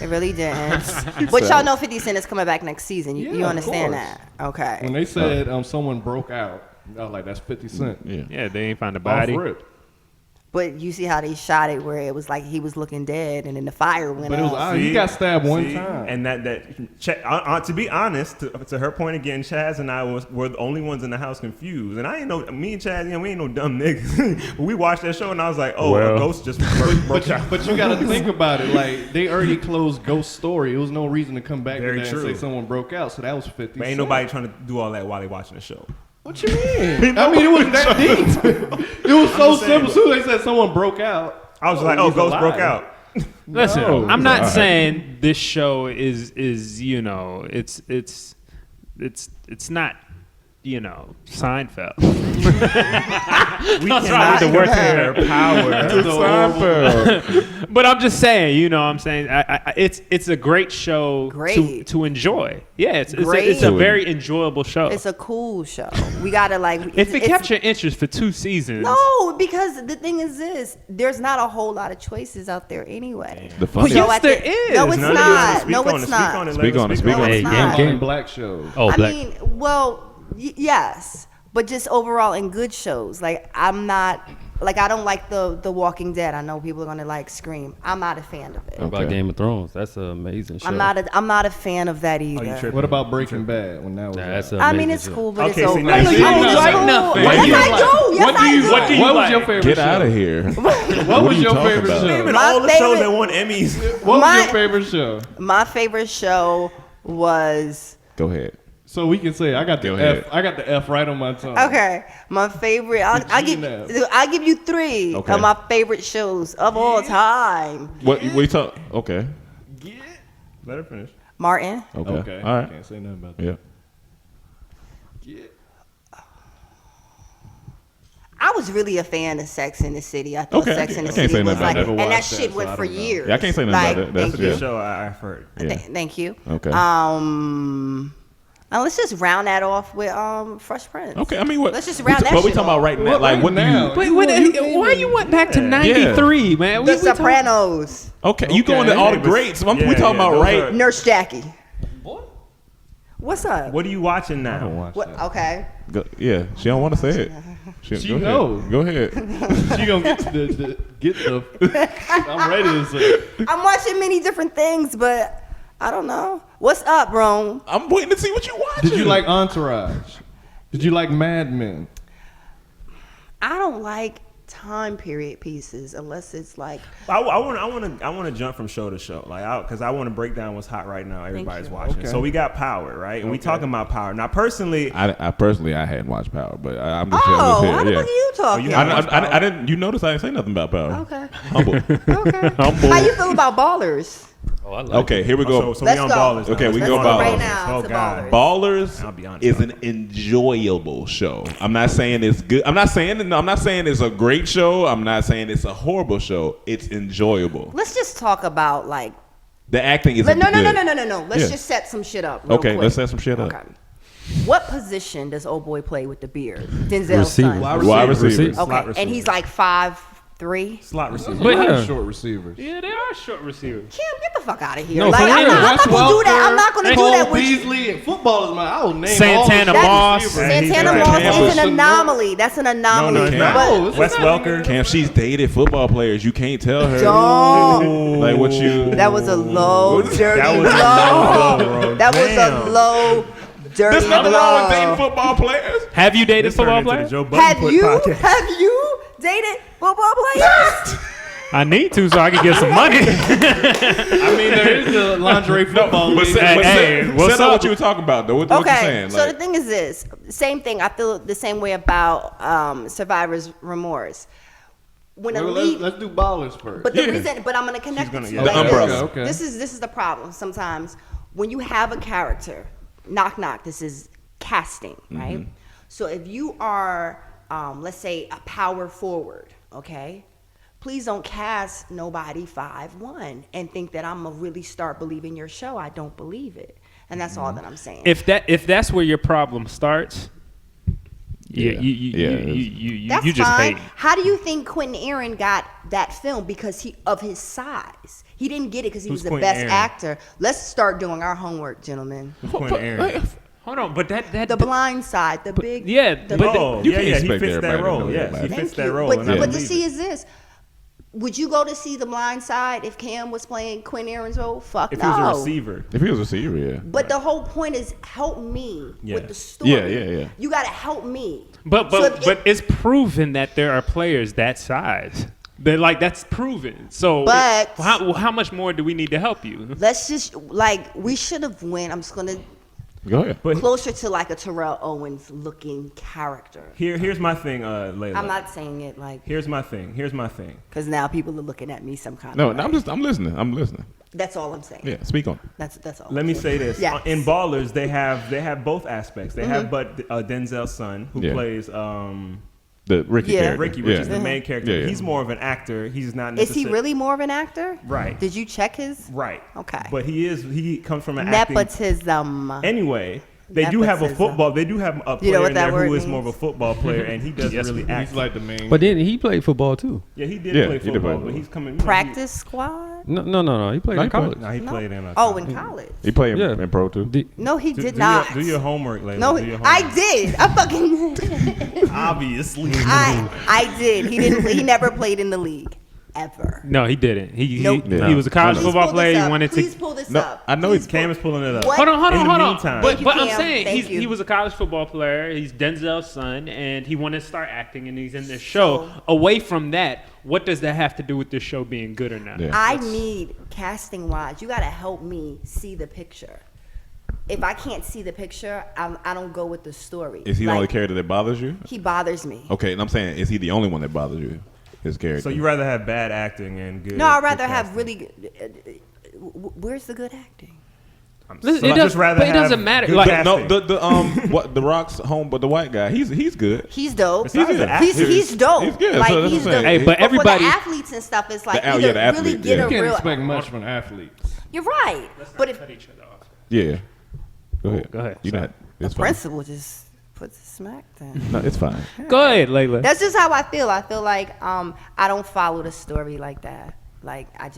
It really didn't. But y'all know 50 Cent is coming back next season. You Yeah, of understand course. that? Okay. When they said someone broke out, I was like, that's 50 Cent. Yeah. Yeah, they ain't found a Off body. rip. But you see how they shot it where it was like he was looking dead and then the fire went But it was off. he got stabbed one See? time. And to be honest, to her point again, Chaz and I were the only ones in the house confused. And I ain't know, me and Chaz, we ain't no dumb niggas. We watched that show and I was like, oh, Well. a ghost just broke out. But you got to think about it. Like they already closed Ghost Story. It was no reason to come back Very to that and true. say someone broke out. So that was 50 But ain't Cent. nobody trying to do all that while they watching the show. What you mean? I mean, it wasn't that deep. It was so just saying, simple. As soon as they said someone broke out, I was like, oh, he's ghost alive. broke out. Listen, No, I'm not alright. saying this show is it's not Seinfeld. We That's cannot right, the word compare power. But I'm just saying, I'm saying it's a great show Great. to enjoy. Yeah, it's Great. a very enjoyable show. It's a cool show. We gotta like. If it it's- kept your interest for 2 seasons, No, because the thing is this: there's not a whole lot of choices out there anyway. The funny. Yes, at there the- is. No, it's None of not. you No, want to it's speak on not. it. Speak on it, speak No, on it's it. not. Game black shows. Oh, I black. mean, well, yes, but just overall in good shows. Like I'm not. Like I don't like the Walking Dead. I know people are gonna like scream. I'm not a fan of it. What about Okay. Game of Thrones? That's an amazing show. I'm not a fan of that either. tripping. What about Breaking Bad when that was? Nah, out? that's an I mean, amazing it's show. cool, but Okay, it's see, over. now you I see, mean, you it's like cool. nothing. Yes, What do you I do. Yes, I do. what do you What was like? your favorite Get show? out of here. What was are you your talking favorite about? show? Even My all the shows favorite- that won Emmys. What was My- your favorite show? My favorite show was Go ahead. So we can say I got the Go F. ahead. I got the F right on my tongue. okay. My favorite. I'll give you 3 Okay. of my favorite shows of all time. What we talk? Okay. Let her finish. Martin. Okay. All right. Can't say nothing about that. Yeah. I was really a fan of Sex in the City. I thought Okay, Sex in the I can't City say was nothing like, about and that. that shit went for years. Yeah, I can't say nothing about that. That's thank yeah. you. Show I've heard. Yeah. Thank you. Okay. Now let's just round that off with Fresh Prince. Okay, I mean, what? Let's just round that But we shit talking about off. right now. Like, what do you? Wait, why you went back to '93, man? The Sopranos. Okay, you going to all the Hey, but- greats. We yeah, talking about those right. are- Nurse Jackie. What's up? What are you watching now? I don't watch What? that. Okay. Yeah, she don't want to say it. She go knows. Ahead. Go ahead. She gonna get the. I'm ready to say. I'm watching many different things, but I don't know. What's up, Rome? I'm waiting to see what you watching. Did you like Entourage? Did you like Mad Men? I don't like time period pieces unless it's like I want to jump from show to show, like, because I want to break down what's hot right now. Everybody's you. watching. Okay. So we got Power, right? And we talking about Power now. Personally, I personally hadn't watched Power, but I'm just how saying. the fuck are you talking? you haven't I didn't. You notice I didn't say nothing about Power. Okay. Humble. Okay. Humble. How you feel about Ballers? Oh, I like Okay, here we go. so Let's we on go. Ballers. Okay, now. we Let's go on Ballers. Right now Oh to God. Ballers. Ballers I'll be honest, is bro. an enjoyable show. I'm not saying it's good. I'm not saying it's a great show. I'm not saying it's a horrible show. It's enjoyable. Let's just talk about like The acting is no. good. Let's Yeah. just set some shit up. Real Okay, quick. let's set some shit up. Okay. What position does old boy play with the beard? Denzel's Receiver. son. Wide receiver. Slot Okay, receiver. and he's like 5'3". Slot receiver. But yeah. Short receivers. Yeah, they are short receivers. Kim, get the fuck out of here! No, like for I'm real. not gonna do that. I'm not gonna do that with you. Beasley and footballers, man. I will name Santana all the Moss. receivers. Yeah, he's Santana right. Moss Campbell. is an anomaly. That's an anomaly. No, it's not. But Wes Welker. Cam, she's dated football players. You can't tell her. don't. Like what you. That was a low, dirty That was a blow. low blow. That was a Damn. low, dirty There's nothing wrong with dating blow. football players. Have you dated This turned football into the players? Joe Budden Have Put you podcast. dated football players? I need to so I can get some money. I mean, there is a lingerie football But league. Hey, what's set up up? what you were talking about, though. What you Okay, saying? so Like, the thing is this. Same thing. I feel the same way about survivor's remorse. When a Well, league, let's do ballers first. but the reason, but I'm gonna connect gonna- it to yeah. you The like umbrella. this. Okay. This is the problem. Sometimes when you have a character, knock knock. This is casting, right? So if you are, let's say, a power forward, okay. Please don't cast nobody 5'1" and think that I'm gonna really start believing your show. I don't believe it, and that's all that I'm saying. If that's where your problem starts, Yeah. you That's just fine. hate. How do you think Quentin Aaron got that film? Because of his size. He didn't get it because he Who's was the Quentin best Aaron? actor. Let's start doing our homework, gentlemen. Quentin Aaron. Hold on, but that The Blind Side, the big. yeah, the but Oh, You yeah, can't he expect fits that everybody to role. know Yes, he everybody. fits Thank that you. role. But, and I but the believe see it. is this. Would you go to see The Blind Side if Cam was playing Quentin Aaron's role? Fuck If no. he was a receiver. if he was a receiver, yeah. But the whole point is help me Yeah. with the story. Yeah. You gotta help me. But So but it's proven that there are players that size. They're like that's proven. So But- how much more do we need to help you? Let's just we should have went. I'm just gonna Go ahead. But closer to like a Terrell Owens looking character. here's my thing, Layla. I'm not saying it like Here's my thing. because now people are looking at me some kind No, of no, way. I'm listening. That's all I'm saying. Yeah, speak on it. That's all. Let I'm me saying. say this: Yes. in Ballers, they have both aspects. They Mm-hmm. have Denzel's son, who Yeah. plays The Ricky Yeah. character. Ricky, which yeah. is the main character. Yeah, yeah. He's more of an actor. He's not. Is he necessar- really more of an actor? Right. Did you check his Right. Okay. But he comes from an acting. nepotism? Anyway, they do have a Nepotism. football. They do have a You player know what in that there word who is means? more of a football player, and he doesn't really act. He's like the main. But then he played football too. Yeah, he did Yeah, play he did football, play but football. he's coming. Practice squad? No. He played No, in he played. college. No, he No. played in. Oh, in college. He played Yeah. in pro too. No, he Do did not. do your homework, Layla. No, do your I homework. did. I fucking. Obviously. I did. He didn't. He never played in the league, ever. No, he didn't. Nope. He was a college Please football pull this player. He up. wanted Please to. pull this No, up. I know Please Cam is pulling it up. What? Hold on. In the meantime. But, Thank you, but I'm Cam. saying Thank you. he was a college football player. He's Denzel's son, and he wanted to start acting, and he's in this show. Away from that, what does that have to do with this show being good or not? Yeah. I need casting wise. You got to help me see the picture. If I can't see the picture, I don't go with the story. Is he the Like, only character that bothers you? He bothers me. Okay, and I'm saying, is he the only one that bothers you? His character. So you rather have bad acting and good? No, I'd good rather have casting? really good. Where's the good acting? Listen, it doesn't matter. good Like, casting. what the Rock's home, but the white guy, he's good. He's dope. Besides the actors, He's dope. He's good. Like So that's he's what I'm dope. saying. Hey, but everybody- for the athletes and stuff, it's like The either really really get yeah. a You can't real. expect much from athletes. You're right, but if each other off. Yeah. Go ahead. Go ahead. You Sorry. not. the It's fine. principal just puts a smack down. No, it's fine. Go ahead, Layla. That's just how I feel. I feel like I don't follow the story like that. Like I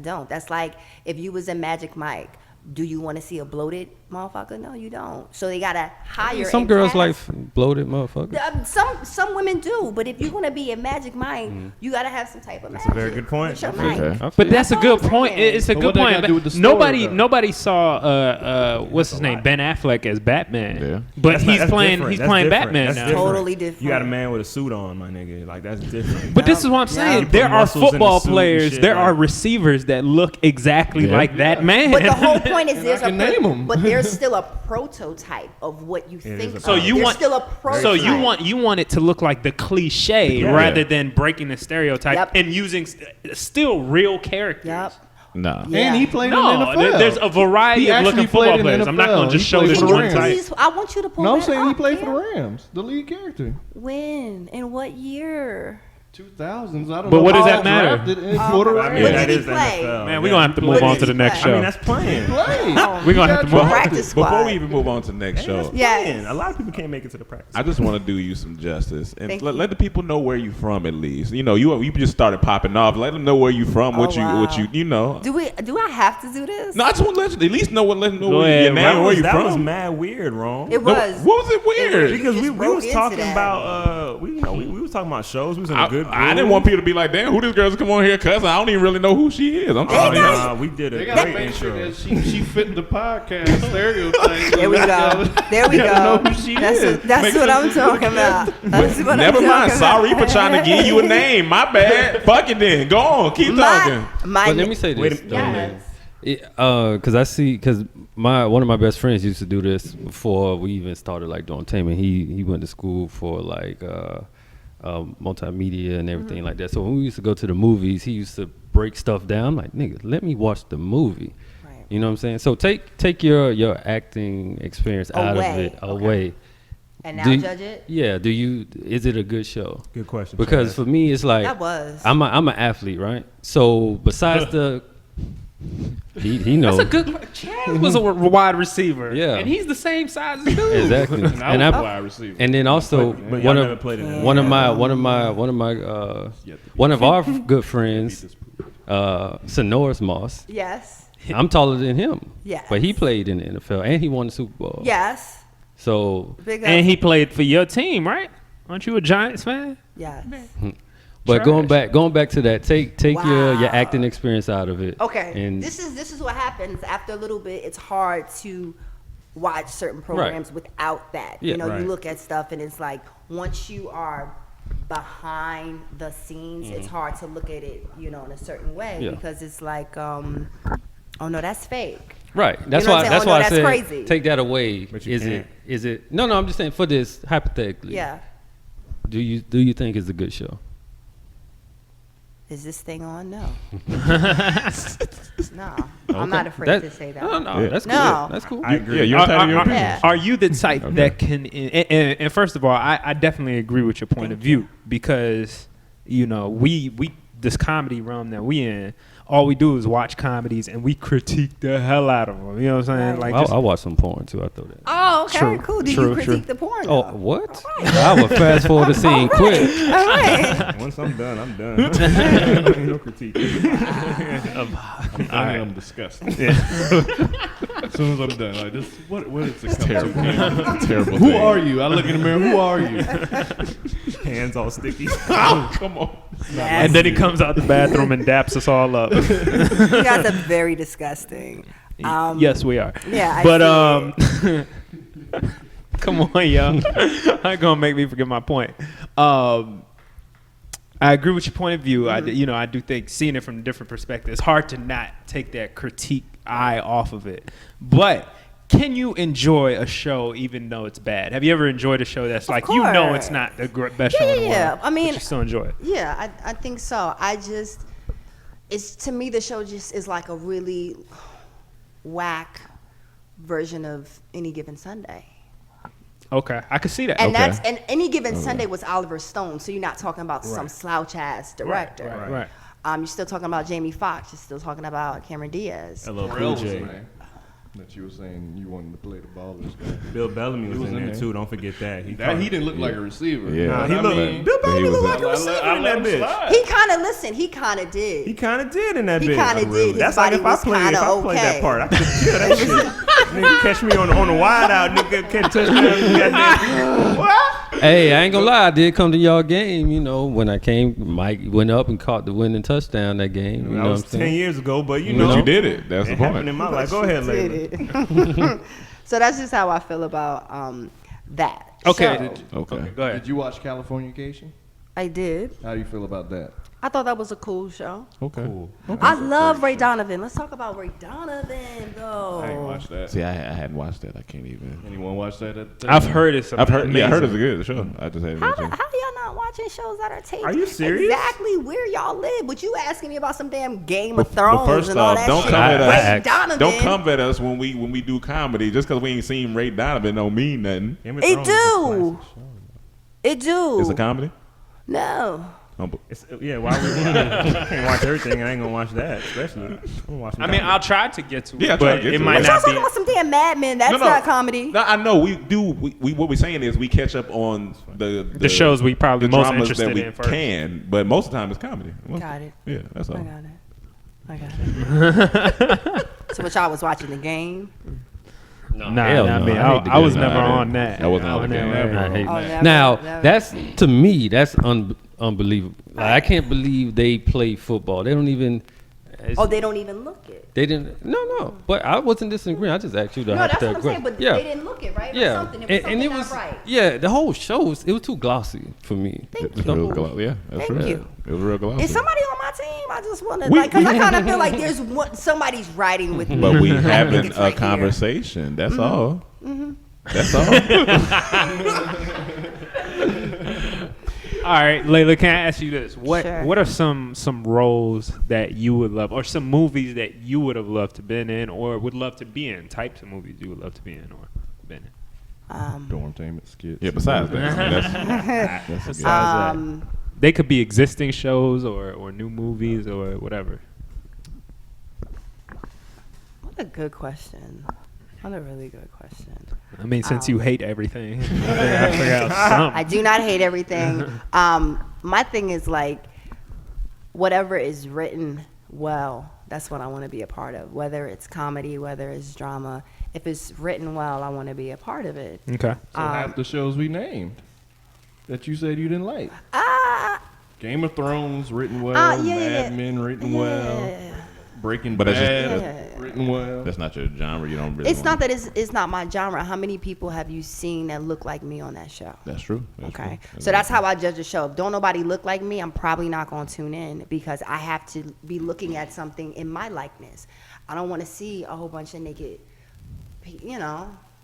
don't. That's like if you was in Magic Mike. Do you want to see a bloated motherfucker? No, you don't. So they gotta hire. Some and girls cast. like bloated motherfuckers. Some women do, but if you want to be a Magic Mike, you gotta have some type of magic. That's a very good point. With your Okay. mind. But that's a That's good all I'm point. saying. It's a But good what they point. gotta do with the story, though? Nobody saw what's his name, Ben Affleck as Batman. Yeah. But That's he's different. playing That's Batman different. now. That's different. Totally different. You got a man with a suit on, my nigga. Like that's different. But this is what I'm saying. You There put are muscles in the football suit and players, shit, there like- are receivers that look exactly Yeah. like that man. But the whole point is there's I can name 'em. but there's still a prototype of what you think. is a So of. you There's want still a prototype. So you want it to look like the cliche Yeah. rather than breaking the stereotype Yep. and using still real characters. Yep. Nah. Yeah. And he played in the No, NFL. there's a variety He of actually looking football played in the players. I'm not NFL. going to just He show played this for Can the one you Rams. type. please? I want you to pull No, I'm that saying he up, played for Cam. the Rams, the lead character. When? In what year? 2000s. I don't know. But what does that He matter? drafted in for the I Rams. mean, What that did he is the play? NFL. Man, we're going to have to move What on did to the he next play? I mean, show. that's playing. We're going to have to move on. Practice squad. Before we even move on to the next show, Yes. Playing. A lot of people can't make it to the practice. I just want to do you some justice and Thank let, you. let the people know where you from at least. You know, you just started popping off. Let them know where you from, what wow. you know. Do I have to do this? No, I just want to let you at least know let them know Go where ahead, your name, That where you that was from. mad weird, wrong? It No, was. what was it weird? Because we just broke was into talking that. about we was talking about shows. We was in a good. I didn't want people to be like, damn, who this girl's come on here, cuz I don't even really know who she is. I'm sorry. Nah, we did They a gotta great make intro. sure that she fit the podcast stereotype. There we go. There we gotta go. know who she That's is. that's Make what sure I'm she's talking about. That's what Never I'm mind. talking Sorry about. for trying to give you a name. My bad. Fuck it then. Go on. Keep talking. But let me say Wait this. a- though, man. Yes. Because one of my best friends used to do this before we even started like Dormtainment. He went to school for like multimedia and everything like that. So when we used to go to the movies, he used to break stuff down. I'm like, nigga, let me watch the movie. Right. You know what I'm saying? So take your acting experience out of Away. it Okay. away. And now Do- judge it. Yeah. Is it a good show? Good question. Because Chaz. for me, it's like That was. I'm an athlete, right? So besides the he knows That's a good question. Chaz was a wide receiver. Yeah. And he's the same size as dude. exactly, And I and was I, a wide receiver. and then also but y'all one never of played in that. one of our good friends, Sonoris Moss. Yes. I'm taller than him. Yes. But he played in the NFL and he won the Super Bowl. Yes. So, Big And up. he played for your team, right? Aren't you a Giants fan? Yes. but going back to that, take your Wow. acting experience out of it. Okay. And This is what happens after a little bit. It's hard to watch certain programs without that. Yeah. You know, Right. you look at stuff and it's like once you are behind the scenes, it's hard to look at it, you know, in a certain way Yeah. because it's like, oh no, that's fake. right. That's know what why. I'm That's saying? Oh, why no, I that's said crazy. take that away. But you Is can't. it? No. I'm just saying for this hypothetically. Yeah. Do you think it's a good show? Is this thing on? No. No. I'm not afraid to say that. No, no, Yeah. that's cool. No. That's cool. I agree. Yeah, you're entitled to your opinion. Yeah. Are you the type that can? And first of all, I definitely agree with your point of view because you know we this comedy realm that we in, all we do is watch comedies and we critique the hell out of them. You know what I'm saying? Right. Like, just, I watch some porn too. I throw that. Oh, okay, True, cool. Do true, you critique true. the porn? Oh, though? what? I would fast forward the scene quick. All right. Once I'm done, I'm done. No critique. I'm disgusted. As soon as I'm done, like this, what is it? Terrible. Terrible. Who thing. are you? I look in the mirror. Who are you? Hands all sticky. Come on. and then he comes out the bathroom and daps us all up. You guys are very disgusting. Yes, we are. Yeah, I But see come on, y'all. Not gonna make me forget my point. I agree with your point of view. I do think seeing it from a different perspective, it's hard to not take that critique eye off of it. But can you enjoy a show even though it's bad? Have you ever enjoyed a show that's like you know it's not the best show in the Yeah, world? I mean- but you still enjoy it. Yeah, I think so. It's to me the show just is like a really whack version of Any Given Sunday. Okay, I could see that. And Okay. and Any Given Sunday was Oliver Stone, so you're not talking about some slouch ass director. Right. You're still talking about Jamie Foxx. You're still talking about Cameron Diaz. Hello, Pharrell Cool was J. the name that you were saying you wanted to play the ballers guy. Bill Bellamy was in there there. too. Don't forget that. He He didn't look like a receiver. Yeah. Nah, he I looked. mean, Bill but he Bellamy was looked like a in- receiver in that bitch. He kind of he kind of did. He kind of did in that He bitch. kinda did. His That's like body if I was played kinda that okay. part, I could kill that shit. Nigga catch me on the wide out, nigga catch touchdown. Goddamn. What? Hey, I ain't gonna lie. I did come to y'all game. You know, when I came, Mike went up and caught the winning touchdown that game. You That know was what I'm 10 saying? years ago, but you But know, you did it. That's the it happened point. in my life. Go ahead, Layla. Did it. So that's just how I feel about that. Okay. show. Okay. Go ahead. Did you watch Californication? I did. How do you feel about that? I thought that was a cool show. Okay. I love Ray Donovan. Let's talk about Ray Donovan, I ain't though. watched that. See, I hadn't watched that. I can't even. Anyone watch that? I've heard it's I've heard. Yeah, I heard it's amazing. a good show. I just hadn't. How watched it. y'all not watching shows that are taped? Are you serious? Exactly where y'all live. But you asking me about some damn Game But of Thrones first and all off, that don't shit. come at Ray us. Donovan. Don't come at us when we do comedy. Just because we ain't seen Ray Donovan don't mean nothing. Game of It Thrones is a do. classic show. It do. It's a comedy. No. Oh, but- Yeah, why we can't watch everything? I ain't gonna watch that, especially. I'm gonna watch some I mean, comedy. I'll try to get to it. Yeah, I'll try but to get it to it. might But y'all not talking be. about some damn Mad Men. That's not comedy. No, I know we do. We what we're saying is we catch up on the shows we probably the most dramas interested that we in first. can, but most of the time it's comedy. Got it. Yeah, that's all. I got it. So what y'all was watching the game? Nah, Hell not no. me. I hate the I was game. never Nah, I on didn't. that. I wasn't on the game. never. I hate Oh, that. never, Now, never. that's to me, that's unbelievable. Like, I can't believe they play football. They don't even. Oh, they don't even look it. They didn't. No. But I wasn't disagreeing. I just asked you to. No, that's what I'm saying. But yeah. they didn't look it, right? It was Yeah, something. It was something and it not was right. yeah. The whole show was too glossy for me. Thank It's you. real glossy. Yeah, that's Thank right. you. It was real glossy. Is somebody on my team? I just want to We- because I kind of feel like there's somebody's riding with me. But we I think having it's a right here. conversation. That's all. That's all. All right, Layla, can I ask you this? What Sure. What are some roles that you would love, or some movies that you would have loved to been in, or would love to be in? Types of movies you would love to be in or been in. Dormtainment skits. Yeah. Besides that, I mean, that's a good. Besides that, they could be existing shows or new movies or whatever. What a good question. What a really good question. I mean, since you hate everything, I figure out something. I do not hate everything. My thing is like, whatever is written well, that's what I want to be a part of. Whether it's comedy, whether it's drama, if it's written well, I want to be a part of it. Okay. So half the shows we named that you said you didn't like. Game of Thrones written well, Mad Men written well, Breaking But that's just- Bad written well. That's not your genre. You don't really. It's not that it's not my genre. How many people have you seen that look like me on that show? That's true. That's Okay, true. so that's how I judge a show. If don't nobody look like me, I'm probably not going to tune in because I have to be looking at something in my likeness. I don't want to see a whole bunch of naked,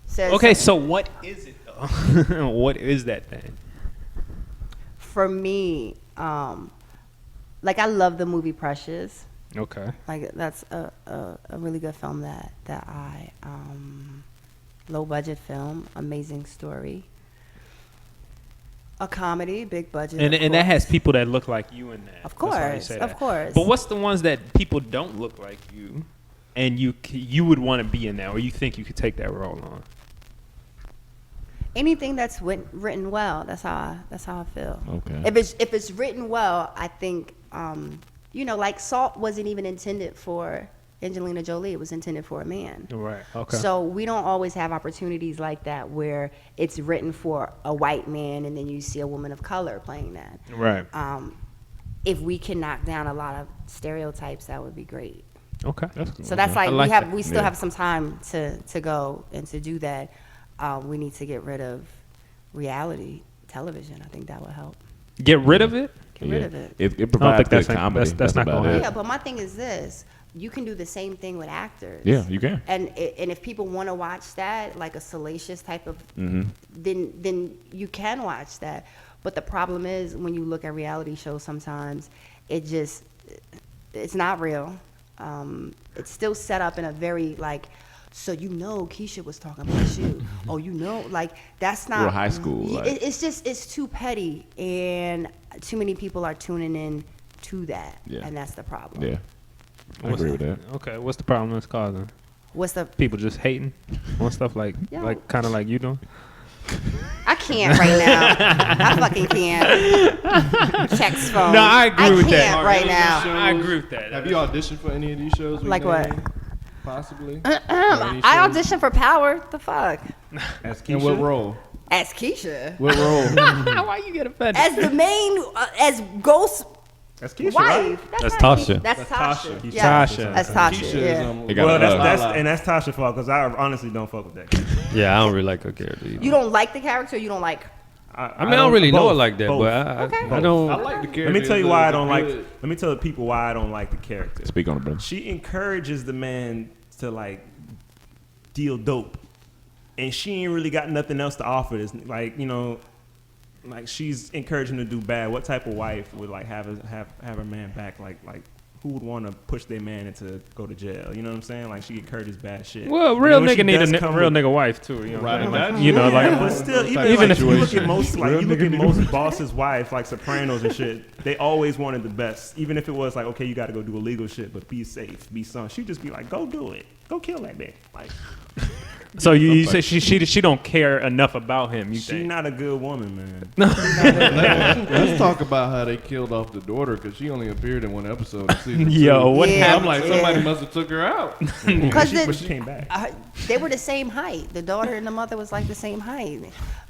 says Okay, so what is it though? What is that thing? for me, like I love the movie Precious. Okay. Like that's a really good film that I low budget film, amazing story. A comedy, big budget. And that has people that look like you in that. Of That's why you course, say of that. course. But what's the ones that people don't look like you, and you would want to be in that, or you think you could take that role on? anything that's written well. That's how I feel. Okay. If it's written well, I think like Salt wasn't even intended for Angelina Jolie. It was intended for a man. Right. Okay. So we don't always have opportunities like that where it's written for a white man and then you see a woman of color playing that. Right. If we can knock down a lot of stereotypes, that would be great. Okay. That's cool. So that's Okay. like we still Yeah. have some time to go and to do that. We need to get rid of reality television. I think that would help. Get rid of it. Get rid of it. It provides think good that's not- comedy. that's not about gonna it. Yeah, but my thing is this: you can do the same thing with actors. Yeah, you can. And if people want to watch that, like a salacious type of, Mm-hmm. then you can watch that. But the problem is when you look at reality shows, sometimes it's not real. It's still set up in a very like So you know Keisha was talking about you. Oh, you know, like that's not Real high school, like. it's too petty, and too many people are tuning in to that, Yeah. and that's the problem. Yeah, I agree with that. Okay, what's the problem it's causing? What's the People just hating on stuff like Yo. kind of like you doing. I can't right now. I fucking can't. Text phone. No, I agree with that. I can't right now. I agree with that. Have you auditioned for any of these shows? we Like what? named? Possibly. I auditioned for Power. The fuck? As In what role? As Keisha. What role? Why you get offended? As the main, as Ghost That's Keisha, wife. right? That's not Tasha. Keisha. That's Tasha. Tasha. Yeah. Tasha. That's Tasha. Keisha Yeah. is They got Well, a, that's Tasha's fault because I honestly don't fuck with that character. Yeah, I don't really like her character either. You don't like the character. Or you don't like. I mean, I don't really know both, her like that, both. but I Okay. don't. I like the character. Let me tell you why I don't like. Good. Let me tell the people why I don't like the character. speak on it, brother. She encourages the man to like deal dope, and she ain't really got nothing else to offer. This like like she's encouraging him to do bad. What type of wife would like have her man back? Like who would want to push their man into go to jail? You know what I'm saying? Like she encourages bad shit. Well, And real when she nigga need does a come real with- nigga wife too. You know, Right, what I'm saying? imagine. You know, Yeah, like but still, even if you look you at most most bosses' wives, like Sopranos and shit, they always wanted the best. Even if it was like, okay, you got to go do illegal shit, but be safe, be son. She'd just be like, go do it, go kill that man. Like So you say she don't care enough about him? You she think? not a good woman, man. Let's talk about how they killed off the daughter because she only appeared in one episode of season 2. Yo, what Yeah. I'm happened? like, somebody must have took her out. Because But she came back. they were the same height. The daughter and the mother was like the same height.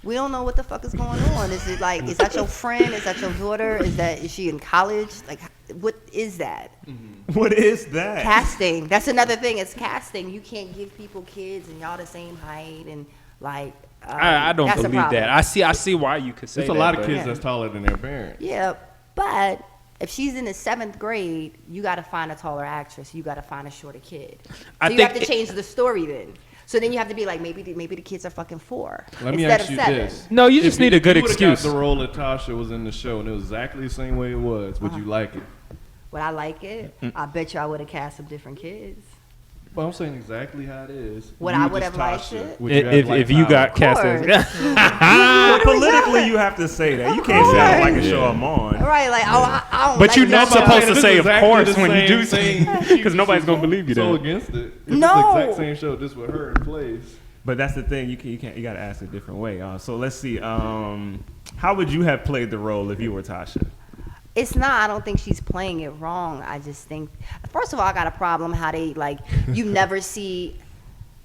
We don't know what the fuck is going on. Is it like, is that your friend? Is that your daughter? Is she in college? Like, what is that? What is that? Casting. That's another thing. It's casting. You can't give people kids and y'all the same height and like. I don't that's a believe problem. that. I see why you could say There's a that, lot of but- kids Yeah. that's taller than their parents. Yeah, but if she's in the 7th grade, you got to find a taller actress. You got to find a shorter kid. So I you think have to change the story then. So then you have to be like, maybe the kids are fucking 4 Let me instead ask of you 7. this. No, you just If need a good you would've excuse. Got the role that Tasha was in the show, and it was exactly the same way it was. Would you like it? Would I like it? I bet you I would have cast some different kids. Well, I'm saying exactly how it is. Would You I just would have liked Tasha. it? Would you have If liked you Tyler? got cast course. as Politically, you have to say that. You can't say I don't like a show I'm on. Right, like, oh, I don't But like you're it. not But I'm supposed saying to if say it's of exactly course the when you do same something, thing, because nobody's gonna believe you. So Then against it. If No. it's the exact same show, just with her in place. But that's the thing. You got to ask a different way. So let's see. How would you have played the role if you were Tasha? It's not. I don't think she's playing it wrong. I just think, first of all, I got a problem how they like. You never see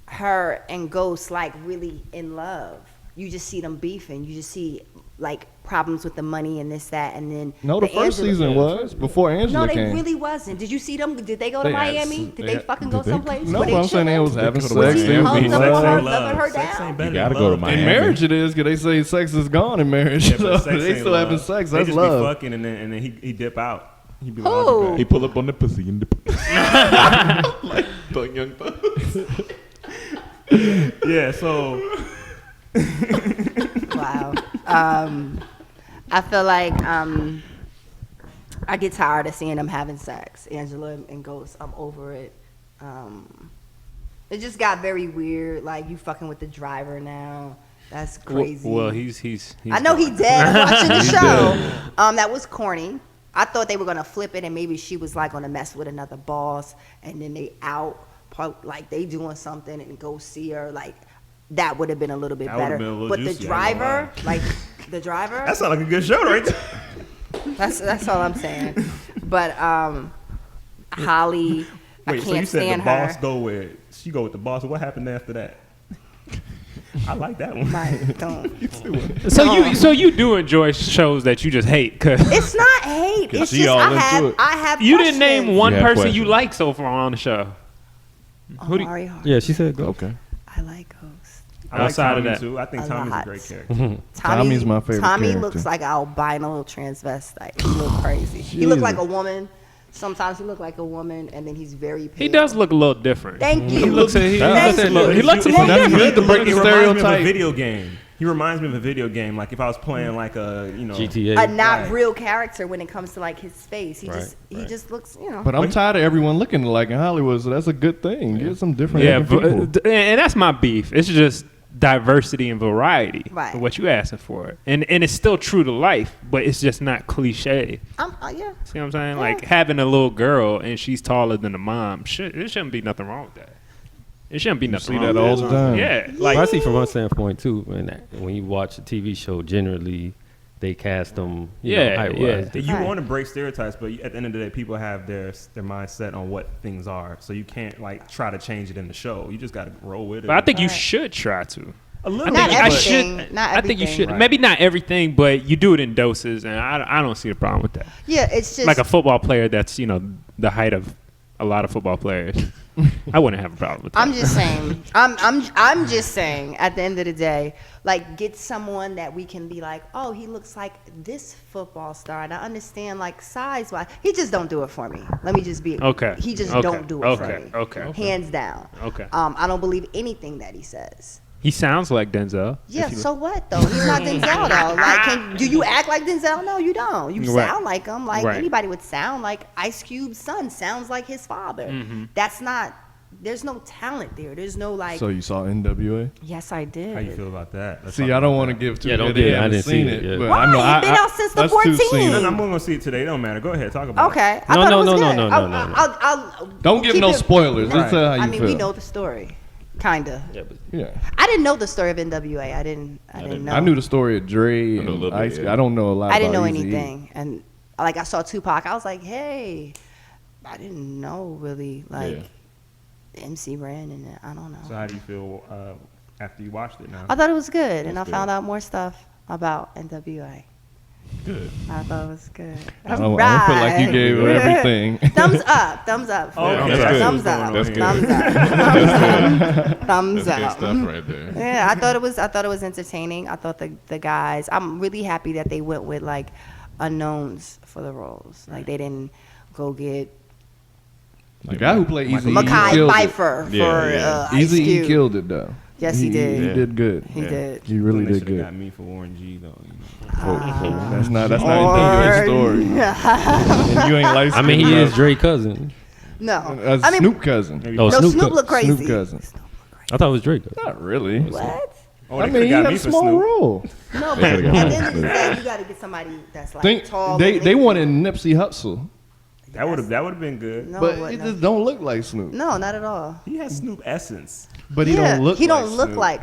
her and Ghost like really in love. You just see them beefing. You just see like problems with the money and this, that, and then No, the first Angela- season was before Angela No, they came. really wasn't. Did you see them? Did they go to They had Miami? some- Did they they had- fucking go did they? someplace? No, Were but I'm saying they chilling? was having go to sex. Miami. They was Hugged being up sex. on her, Sex ain't loving her love. Sex down? ain't better You gotta than go to love. Miami. In marriage, it is because they say sex is gone in marriage. Yeah, but So sex they ain't still love. having sex. They That's just love. be fucking and then he dip out. He be like, Who? I'll be back. He pull up on the pussy and like Thug Young Thug. Yeah, so Wow. I feel like I get tired of seeing them having sex, Angela and Ghost. I'm over it. It just got very weird. Like, you fucking with the driver now. That's crazy. well, he's I know he dead. I'm watching the show. That was corny. I thought they were gonna flip it, and maybe she was like gonna mess with another boss, and then they out, like they doing something, and go see her. Like, that would have been a little bit That would've better. been a little But the juicy, I ain't gonna driver, like the driver, that sounds like a good show, right? that's all I'm saying. But Holly, I Wait, can't so you said the stand boss her. go with she go with the boss. What happened after that? I like that one. Like, don't. so you do enjoy shows that you just hate, cause It's not hate. 'Cause It's she just all I into have it. I have. you didn't name questions. one You have person you questions. like so far on the show. Who do you- Amari Hart. Yeah, she said go. Okay. I like Ghost. I like Outside of Tommy that. too. I think A Tommy's a lot. great character. Tommy's my favorite Tommy character. looks like an albino transvestite. He look crazy. He look like a woman. Sometimes he look like a woman, and then he's very pale. He does look a little different. Thank you. He looks a Thank little you. he looks a little That's different. good to break the He reminds me of a stereotype. video game. He reminds me of a video game. Like if I was playing like a GTA. A not Right. real character when it comes to like his face. He Right, he just looks, But I'm tired of everyone looking alike in Hollywood, so that's a good thing. Get some different Yeah, people. and that's my beef. It's just diversity and variety. Right. What you asking for, and it's still true to life, but it's just not cliche. yeah. See what I'm saying? Like having a little girl and she's taller than the mom. It shouldn't be nothing wrong with that. It shouldn't be nothing see wrong that with all the time. Yeah, Like, like I see from my standpoint too, when you watch a TV show, generally they cast them, Yeah, height-wise. yeah. You Right. want to break stereotypes, but at the end of the day, people have their mindset on what things are. So you can't like try to change it in the show. You just got to roll with it. But I think you Right. should try to. a little Not bit. I everything. should. Not I think you everything. should. Right. Maybe not everything, but you do it in doses, and I don't see a problem with that. Yeah, it's just Like a football player that's the height of a lot of football players. I wouldn't have a problem with that. I'm just saying. I'm just saying. At the end of the day, like get someone that we can be like, oh, he looks like this football star, and I understand like size wise. He just don't do it for me. Let me just be Okay. He just Okay. don't do it for Okay. me. Okay. Hands down. Okay. I don't believe anything that he says. He sounds like Denzel. Yeah, so what though? He's not Denzel though. Like, do you act like Denzel? No, you don't. You Right. sound like him. Like Right. anybody would sound like Ice Cube's son sounds like his father. Mm-hmm. That's not. There's no talent there. There's no like. So you saw NWA? Yes, I did. How you feel about that? Let's See, talk I don't about want to that. give too. Yeah, don't they get it. I haven't didn't see seen it yet. but Why? I know It's been out since the us two 14. seen No, it. no, I'm gonna see it today. It don't matter. Go ahead, talk about it. Okay. I No, thought no, it was no, good. no, no, no, no. I'll Don't give keep no it- spoilers. Right. Just tell how you I mean, feel. we know the story, kinda. Yeah. I didn't know the story of NWA. I didn't know. I knew the story of Dre know a little and bit, Ice. yeah. I don't know a lot. I didn't about know Eazy-E. anything, and like I saw Tupac, I was like, hey, I didn't know really like MC Ren, and I don't know. So how do you feel after you watched it now? I thought it was good, and I That's found good. out more stuff about NWA. Good. I thought it was good. I don't feel like you gave her everything. Thumbs up, thumbs up. Oh, for it. that's good. Thumbs up, That's good. thumbs up, thumbs That's good up. stuff right there. Yeah, I thought it was entertaining. I thought the guys. I'm really happy that they went with like unknowns for the roles. Like they didn't go get The guy who played Eazy-E Mackay killed Pfeiffer Yeah, for yeah. Ice Eazy-E Cube. killed it though. Yes, he did. He Yeah. did good. He did. He really They did should've good. got me for Warren G though. That's not NWA story. And you ain't like. I mean, he is Dre's cousin. No, That's I mean, Snoop cousin. Oh, no, Snoop cou- looked crazy. Snoop cousin. I thought it was Drake. Not really. What? Oh, I they mean, he could've got had me a for small Snoop. role. No, but at the end of the day, you got to get somebody that's like Think tall. they and wanted Nipsey Hussle, That would have been good. No, but what, it no. just don't look like Snoop. No, not at all. He has Snoop essence. But he Yeah, don't look. He like don't look Snoop. like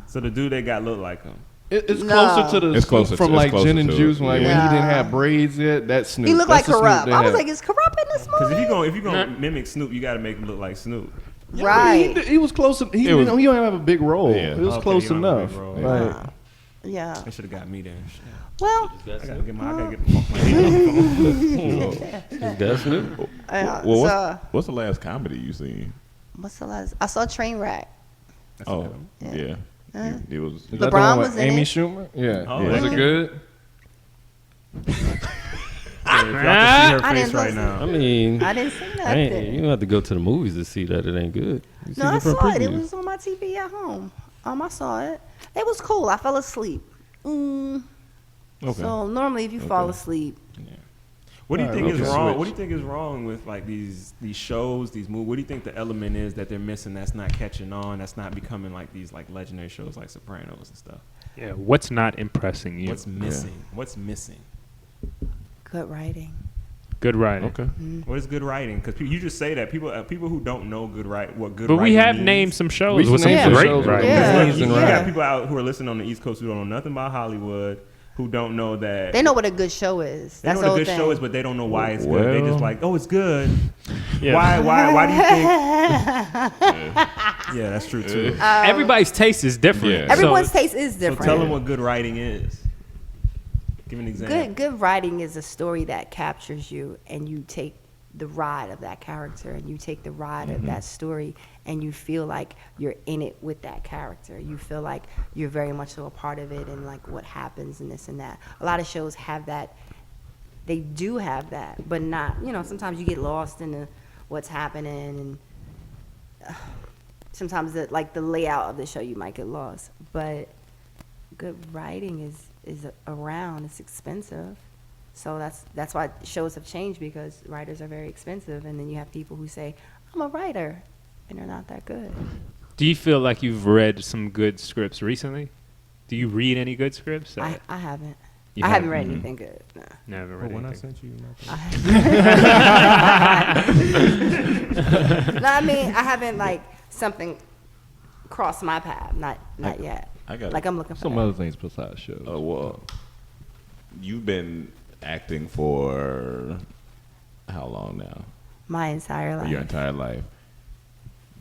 So the dude they got looked like him. It's No. closer to the It's Snoop closer from to- it's like closer Gin and to Juice, it. like when he Yeah. didn't have braids yet. That's Snoop. He looked That's like the Snoop Corrupt. they I was had. like, is Corrupt in this Because movie? if you gonna mimic Snoop, you got to make him look like Snoop. Yeah, Right. but he was close. He It was- don't have a big role. Yeah. It was Okay, close he don't have a enough. big role. Right. Yeah. They should have got me there. Shit. Well, I gotta get my phone. Is that Snoop? Well, so, what's the last comedy you seen? what's the last? I saw Trainwreck. Oh, Yeah. yeah. It was. Is that the LeBron one with was in Amy it. Schumer? Yeah. Oh, Was yeah. it good? If y'all can see her I face didn't right listen. now. I mean, I didn't see I ain't, nothing. you don't have to go to the movies to see that it ain't good. You see No, I it from saw it. It previews. was on my TV at home. I saw it. It was cool. I fell asleep. Okay. So normally, if you fall asleep, What do you All think right, is we'll wrong? switch. What do you think is wrong with like these shows, these movies? What do you think the element is that they're missing that's not catching on, that's not becoming like these like legendary shows like Sopranos and stuff? Yeah. What's not impressing you? What's missing? What's missing? good writing. Good writing. Okay. What is good writing? Because you just say that people who don't know what good But writing we have means, named some shows We with some named some great shows with writing. Yeah. amazing You writing. got people out who are listening on the East Coast who don't know nothing about Hollywood, who don't know that They know what a good show is. they That's know the what whole a good thing. show is, but they don't know why it's good. They just Well- like, oh, it's good. Yeah. Why do you think? Yeah, that's true too. Everybody's taste is different. Yeah. Everyone's So, taste is So different. tell them what good writing is. Give an example. Good writing is a story that captures you, and you take the ride of that character, and you take the ride of that story, and you feel like you're in it with that character. You feel like you're very much so a part of it, and like what happens and this and that. A lot of shows have that. They do have that, but not. Sometimes you get lost in what's happening, and sometimes the layout of the show you might get lost, but good writing is around. It's expensive. So that's why shows have changed, because writers are very expensive, and then you have people who say, I'm a writer, and they're not that good. Do you feel like you've read some good scripts recently? Do you read any good scripts? I haven't. You I haven't haven't? read anything good. No. Never But read when I anything. sent you, No, I mean, I haven't like something crossed my path. Not yet. I got Like I'm looking for Some that. other things besides shows. Oh well, you've been acting for how long now? My entire For life. your entire life.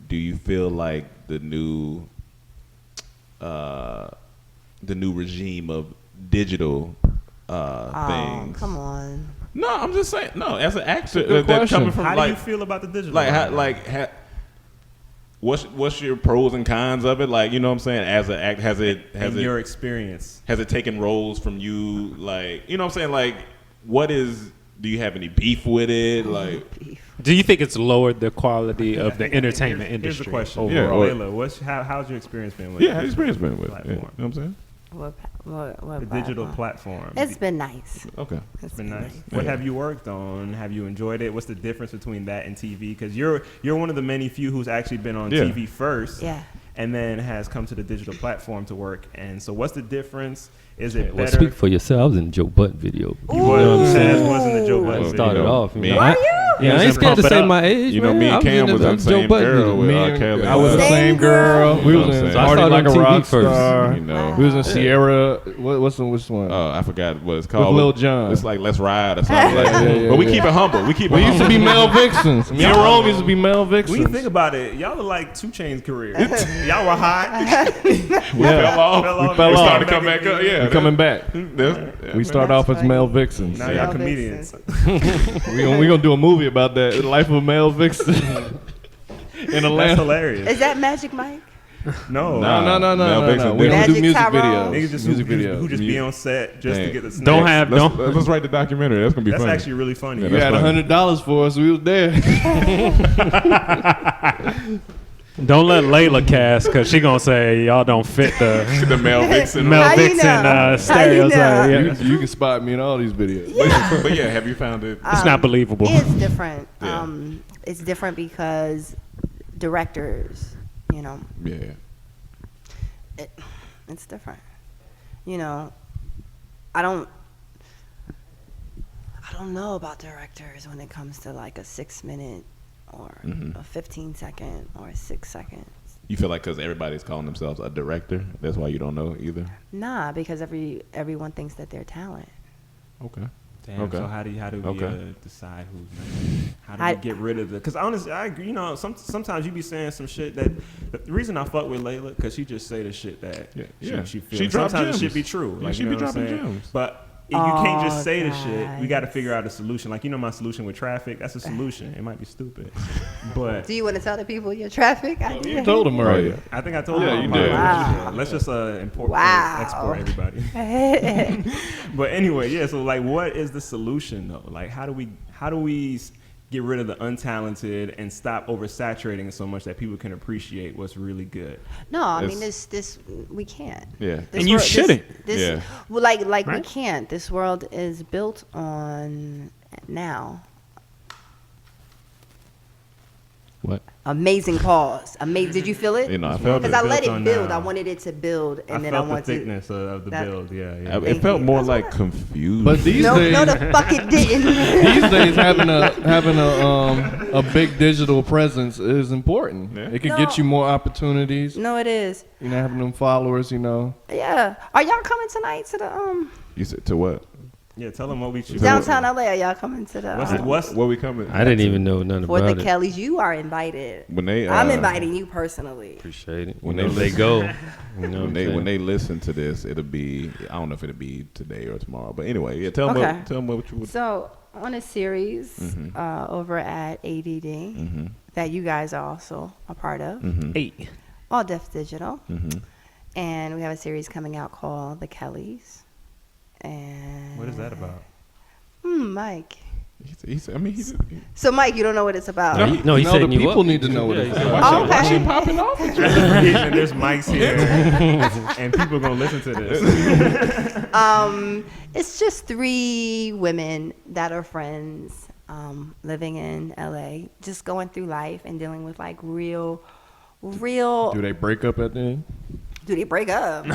Do you feel like the new regime of digital things? Come on. No, I'm just saying. No, as an actor, good that's question. coming from how like, do you feel about the digital? like, right how, now? what's your pros and cons of it? Like, you know what I'm saying? As an act, has In it your experience. has it taken roles from you? Like, you know what I'm saying? Like, what is? Do you have any beef with it? Like, Do you think it's lowered the quality of the entertainment Here's industry? the question. overall? Yeah, Layla, how's your experience been with yeah, the experience been with it. Yeah, you know platform? what I'm saying? What The digital platform. It's been nice. Okay. It's been nice. What have you worked on? Have you enjoyed it? What's the difference between that and TV? Because you're one of the many few who's actually been on Yeah. TV first, Yeah. and then has come to the digital platform to work. And so, what's the difference? Is it Well, better? speak for yourself. I was in Joe Budden video. You was, Chaz wasn't the Joe Budden Well, video. Started off. me- You know, Were yeah, I ain't scared to Pump it say up. my age. You know, man. me and I was Cam in was the on the Joe same Budden girl video. with Me R. and- Kelly. I was the Same same girl. We You know was what I'm in saying? So I Party started Like on a TV Rock first. Star. You know. We was in Sierra. What's which one? I forgot what it's called. Lil Jon. It's like Let's Ride or something like that. Yeah, But we yeah. keep it humble. We keep it We used to humble. be male vixens. Me and Rome used to be male vixens. When you think about it, y'all are like 2 Chainz career. Y'all were hot. We fell off. Fell We off. fell We off. started to come back up. Yeah. We're coming back. We start off as male vixens. Now Yeah. y'all comedians. We gonna do a movie about that. The life of a male vixen. In That's Atlanta. hilarious. Is that Magic Mike? No. Nah. No. Mel We Vixen don't Magic do music Tyrone. videos. Niggas just music who videos. just be on set just to Dang. get the snacks. Don't have Let's write the documentary. That's gonna be That's funny. actually really funny. You That's had funny. $100 for us. We was there. Don't let Layla cast, because she going to say y'all don't fit the Mel Vixen. Mel How you Vixen know? How you stereotype. know? Yeah. You can spot me in all these videos. But yeah, have you found it? It's not believable. It's different. Yeah. It's different because directors, you know, Yeah. it's different. You know, I don't know about directors when it comes to like a 6-minute or a 15-second or 6 seconds. You feel like because everybody's calling themselves a director, that's why you don't know either? Nah, because everyone thinks that they're talent. Okay. Damn. Okay. So how do we Okay. decide who's? How do we get rid of it? Because honestly, I agree. You know, sometimes you be saying some shit that the reason I fuck with Layla because she just say the shit that Yeah. she feels. She drop Sometimes gems. it should be true. Yeah, Like she you be know what I'm dropping saying? gems. But if you can't just say the God. shit, we got to figure out a solution. Like you know, my solution with traffic. That's a solution. It might be stupid, but Do you want to tell the people your traffic? You told him already. I think I told Yeah, you. you did. Wow. Let's just import, Wow. export everybody. But anyway, yeah. So like, what is the solution though? Like, how do we get rid of the untalented and stop oversaturating it so much that people can appreciate what's really good? No, I mean It's- this we can't. Yeah. This And you shouldn't. This, Yeah. well, like we Right? can't. This world is built on now. What? Amazing pause. Amazing. Did you feel it? You know, I felt Because it. I let built it on build. now. I wanted it to build, and I then felt I the wanted thickness of the that- build. Yeah. It Thank felt you. more That's like what confused. But these No, days, no, the fuck it didn't. these days having a big digital presence is important. Yeah. It can No. get you more opportunities. No, it is. You know, having them followers. You know, Yeah. Are y'all coming tonight to the You said to what? Yeah. Tell them what we should. downtown LA? Are y'all coming to the What's Where we coming? I didn't even know nothing for about the it. Kellys? You are invited. When they I'm inviting you personally. Appreciate it. When When they they go, you know when they listen to this, it'll be, I don't know if it'll be today or tomorrow, but anyway, yeah. Tell Okay. them what you would. So on a series over at ADD that you guys are also a part of, Hey. All Def Digital, and we have a series coming out called The Kellys. And What is that about? Mike, He's So, Mike, you don't know what it's about. No, he's the setting you people up. need to know what it is. Oh, okay. popping off. And there's mics here, and people gonna listen to this. It's just 3 women that are friends, living in LA, just going through life and dealing with like real. Do they break up at the end? Do they break up?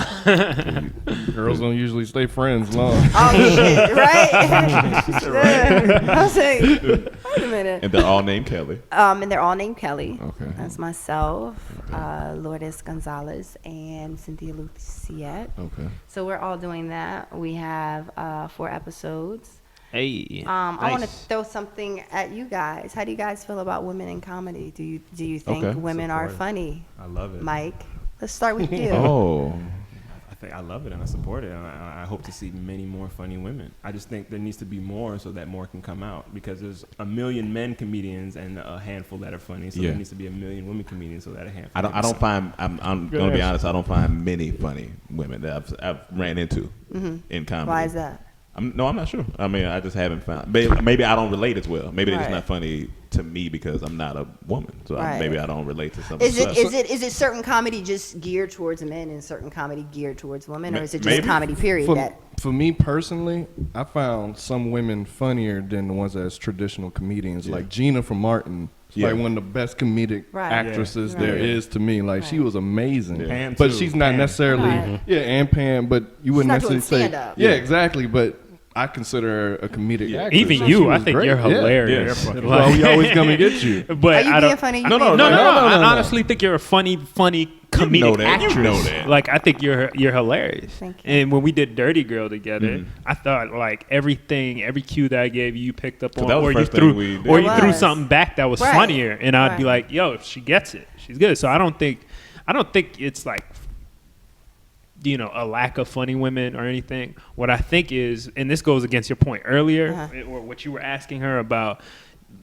Girls don't usually stay friends long. Oh shit! Right? I was like, wait a minute. And they're all named Kelly. And they're all named Kelly. Okay. That's myself, Lourdes Gonzalez, and Cynthia Luciette. Okay. So we're all doing that. We have 4 episodes. Hey. I want to throw something at you guys. How do you guys feel about women in comedy? Do you think Okay. women are Supportive. funny? I love it. Mike, let's start with you. Oh. I love it and I support it. And I hope to see many more funny women. I just think there needs to be more so that more can come out, because there's a million men comedians and a handful that are funny. So there needs to be a million women comedians so that a handful. I don't find. I'm going to be honest. I don't find many funny women that I've ran into in comedy. Why is that? I'm not sure. I mean, I just haven't found. Maybe I don't relate as well. Maybe they're just Right. not funny to me because I'm not a woman. So Right. maybe I don't relate to some. Is stuff. it certain comedy just geared towards men and certain comedy geared towards women, or is it just Maybe. comedy period? For me personally, I found some women funnier than the ones that's traditional comedians. Like Gina from Martin, like one of the best comedic Right. actresses Yeah. there Right. is to me. Like she was amazing. Yeah. Pam But too. she's not Pam. necessarily Right. and Pam, but you wouldn't not doing necessarily say stand-up. yeah, exactly. But I consider her a comedic actress. Even so you, she I was think great. you're Yeah. hilarious. Yeah. Like- Well, we always come and get you. But Are you I being don't. funny? No, No, I no. honestly think you're a funny comedic know that. actress. You know that. Like I think you're hilarious. Thank you. And when we did Dirty Girl together, I thought like every cue that I gave you picked up on, that was or the you first thing threw, we did. or It you threw was. something back that was Right. funnier, and I'd be Right. like, "Yo, she gets it. She's good." So I don't think it's like, a lack of funny women or anything. What I think is, and this goes against your point earlier, or what you were asking her about,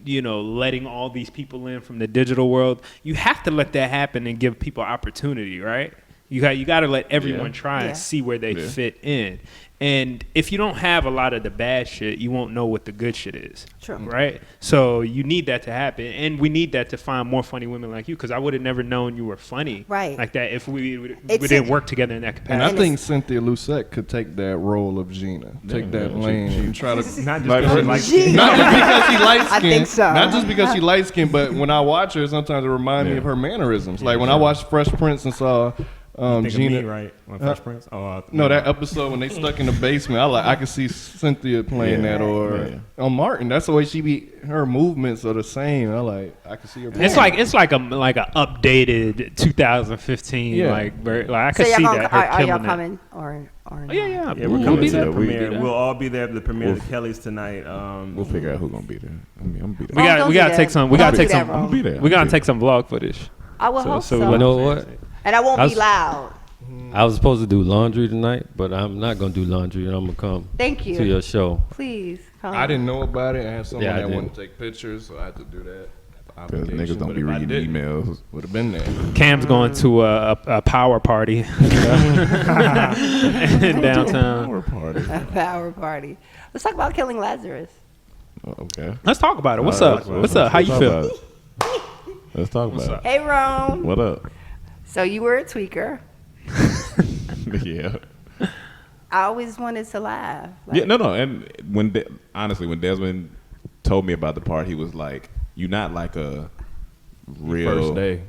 letting all these people in from the digital world. You have to let that happen and give people opportunity, right? You got to let everyone try and see where they fit in. And if you don't have a lot of the bad shit, you won't know what the good shit is. True. Right? So you need that to happen. And we need that to find more funny women like you, because I would have never known you were funny Right. like that if we It's didn't a- work together in that capacity. And I And think Cynthia Lucette could take that role of Gina, take that lane, and try to Not just Like- because she likes Gee. not just because she light skinned. I think so. Not just because she light skinned, but when I watch her, sometimes it reminds me of her mannerisms. Like when I watched Fresh Prince and saw think Gina. of me, right? When Fresh Prince? No, that episode when they stuck in the basement, I could see Cynthia playing that, or on Martin. That's the way she be. Her movements are the same. I could see her. It's like a updated 2015 Yeah. like I So could see y'all that. Her are y'all killing it. coming or Oh, not? yeah. Yeah, We'll we're coming be to there. the We'll be premiere. there. We'll all be there at the premiere of the Kellys tonight. We'll figure out who's gonna be there. I mean, I'm gonna be there. We got don't we do got to that. take some. We Don't got to do take that, some. bro. I'm gonna be there. We got to take some vlog footage. I would So- hope so so. we You know what? And I won't I be was- loud. I was supposed to do laundry tonight, but I'm not gonna do laundry, and I'm gonna come Thank you. to your show. Please come. I didn't know about it. I had someone Yeah, I that didn't. wanted to take pictures, so I had to do that. Because niggas don't be reading emails. Would have been there. Cam's going to a power party in downtown. Power party. A power party. Let's talk about killing Lazarus. Oh, okay. Let's talk about it. What's All up? right, What's up? How you let's feel? talk about it. Let's talk about it. Hey, Rome. What up? So you were a tweaker. Yeah. I always wanted to laugh. Yeah, no. And honestly, when Desmond told me about the part, he was like, "You're not like a real First day.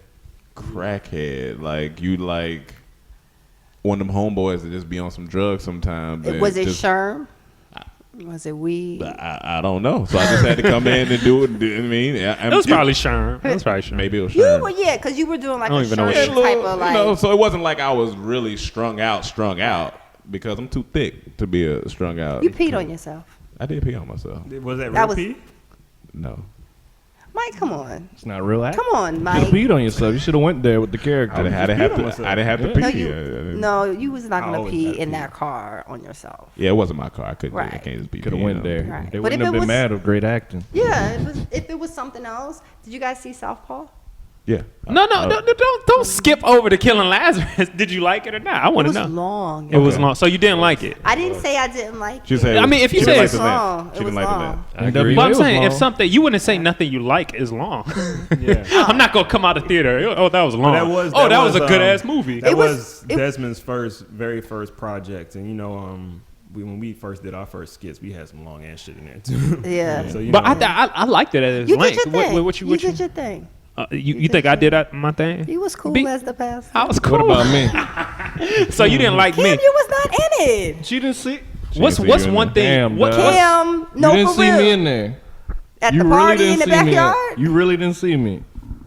crackhead. Like you like one of them homeboys that just be on some drugs sometimes." and Was it just- Sherm? Was it weed? I don't know. So I just had to come in and do it. I mean, It was probably Sherm. It was probably Sherm. maybe it was You Sherm. were, yeah, because you were doing like I don't a even know what Sherm she- type of like. You know, so it wasn't like I was really strung out because I'm too thick to be a strung out. You peed on yourself. I did pee on myself. Was that That real was- pee? No. Mike, come on. It's not real acting. Come on, You Mike. peed on yourself. You should have went there with the character. I didn't have to. I didn't have to No, pee. no, you was not I going to always pee had to in pee. that car on yourself. Yeah, it wasn't my car. I couldn't. I Right. can't just be. Could have peeing went on there. it. Right. They But wouldn't if have it been was- mad of great acting. Yeah, if it was something else. Did you guys see Southpaw? Yeah. Don't skip over to Killing Lazarus. Did you like it or not? I want to know. It was long. It was long. So you didn't like it? I didn't say I didn't like She it. said. I mean, if you she say didn't it's like the length. long, She it didn't was like the long. length. But I'm It was saying if long. something you wouldn't say nothing you like is long. Yeah. I'm not gonna come out of theater. Oh, that was long. That was a good ass movie. That It was was- Desmond's very first project, and when we first did our first skits, we had some long ass shit in there too. Yeah. So, But I liked it as You length. did your thing. What You did your thing. you think I did my thing? You was cool Be- as the pastor. I was cool. What about me? So you didn't like Kim, me? you was not in it. She didn't see. What's didn't see you in one there. thing? Damn, What? dog. Kim, no, you didn't for see real. me in there. At You the really party in didn't the see me. backyard. You really didn't see me.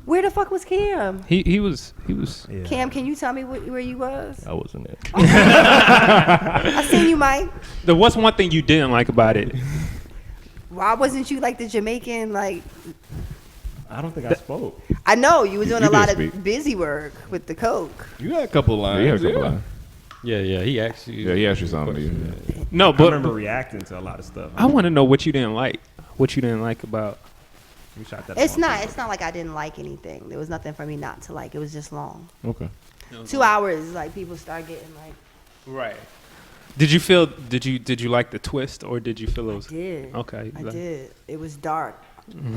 Where the fuck was Kim? He was. Yeah. Cam, can you tell me where you was? I wasn't there. I seen you, Mike. What's one thing you didn't like about it? Why wasn't you like the Jamaican? Like, I don't think I spoke. I know you were doing You a lot did of speak. busy work with the coke. You had a couple lines. Yeah, he had a couple lines. Yeah, he actually. Yeah, he actually sounded to you. No, I but remember reacting to a lot of stuff. I want to know what you didn't like. What you didn't like about. We shot that It's long not. time It's not like I didn't like anything. There was nothing for me not to like. It was just long. Okay. 2 hours. Like people start getting like. Right. Did you feel? Did you like the twist, or did you feel it was? Did. Okay. I did. It was dark.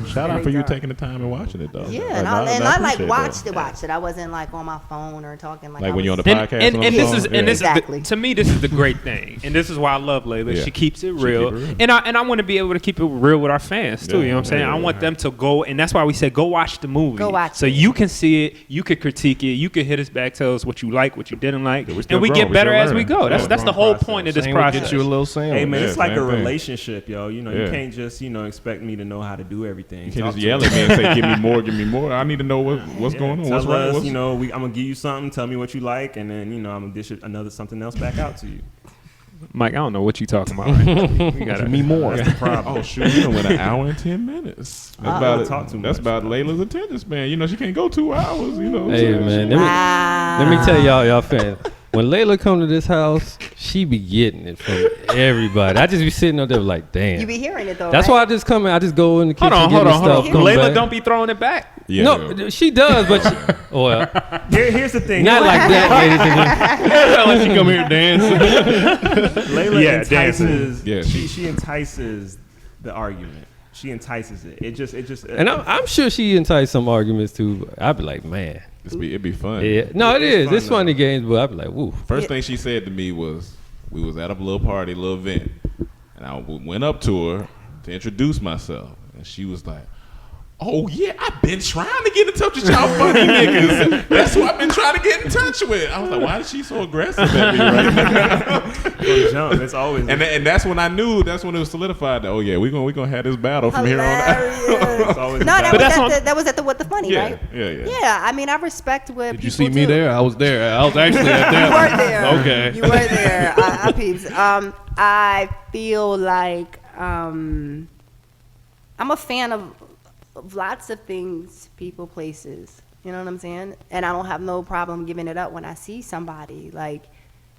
Shout out Very for you dark. taking the time and watching it though. Yeah, Like, and I like appreciate watched it. I wasn't like on my phone or talking like. Like I when you're on was- the And, podcast. and, on and the this phone? is and Yeah. this is Exactly. to me this is the great thing, and this is why I love Layla. Yeah. She keeps it She real, keep it real. and I want to be able to keep it real with our fans too. Yeah, You know what I'm saying? yeah, I want them to go, and that's why we say go watch the movie. Go watch so it. you can see it, you can critique it, you can hit us back, tell us what you like, what you didn't like, Yeah, we still and we growing, get we better still as we learning. go. That's Yeah. that's the Growing whole process. point of this Same would process. get you a little sandwich. Hey man, Yeah, it's like a same thing. relationship, yo. You Yeah. can't just expect me to know how to do everything. You can't Talk just to yell me. at me and say, "Give me more, give me more." I need to know what's Yeah, going on. Tell What's right? us, What's, I'm gonna give you something. Tell me what you like, and then I'm gonna dish something else back out to you. Mike, I don't know what you talking about. Right now. We gotta, Give me more. That's the problem. Oh shoot! You done went an hour and 10 minutes. That's about it. Talk too That's much. about Layla's attention span. She can't go 2 hours. You know. what I'm Hey saying? man, Wow. let me tell y'all fans. When Layla come to this house, she be getting it from everybody. I just be sitting up there like, damn. You be hearing it though. That's right? why I just come in. I just go in the kitchen, hold get on, my hold stuff, on. come Layla, back. don't be throwing it back. Yeah. No, she does, but well, Here's the thing. not like that. Unless you come here dancing. Layla Yeah, entices. dancing. Yeah. She entices the argument. She entices it. It just. And I'm sure she enticed some arguments too. I'd be like, man, It'd be fun. yeah. No, it is. fun, It's funny games, but I'd be like, woo. First thing she said to me was, we was at a little party, little event, and I went up to her to introduce myself, and she was like, "Oh yeah, I've been trying to get in touch with y'all funny niggas. That's who I've been trying to get in touch with." I was like, "Why is she so aggressive at me right now?" From the jump. It's always. And that's when I knew. That's when it was solidified that we gonna have this battle from here on out. Hilarious. It's always No, a that battle. was, that was at the What the Funny, Yeah, right? yeah, yeah. Yeah, I mean, I respect what Did people you see me do. there? I was there. I was actually at You that. were there. Okay. You were there. I peeps. I feel like I'm a fan of lots of things, people, places. You know what I'm saying? And I don't have no problem giving it up when I see somebody. Like,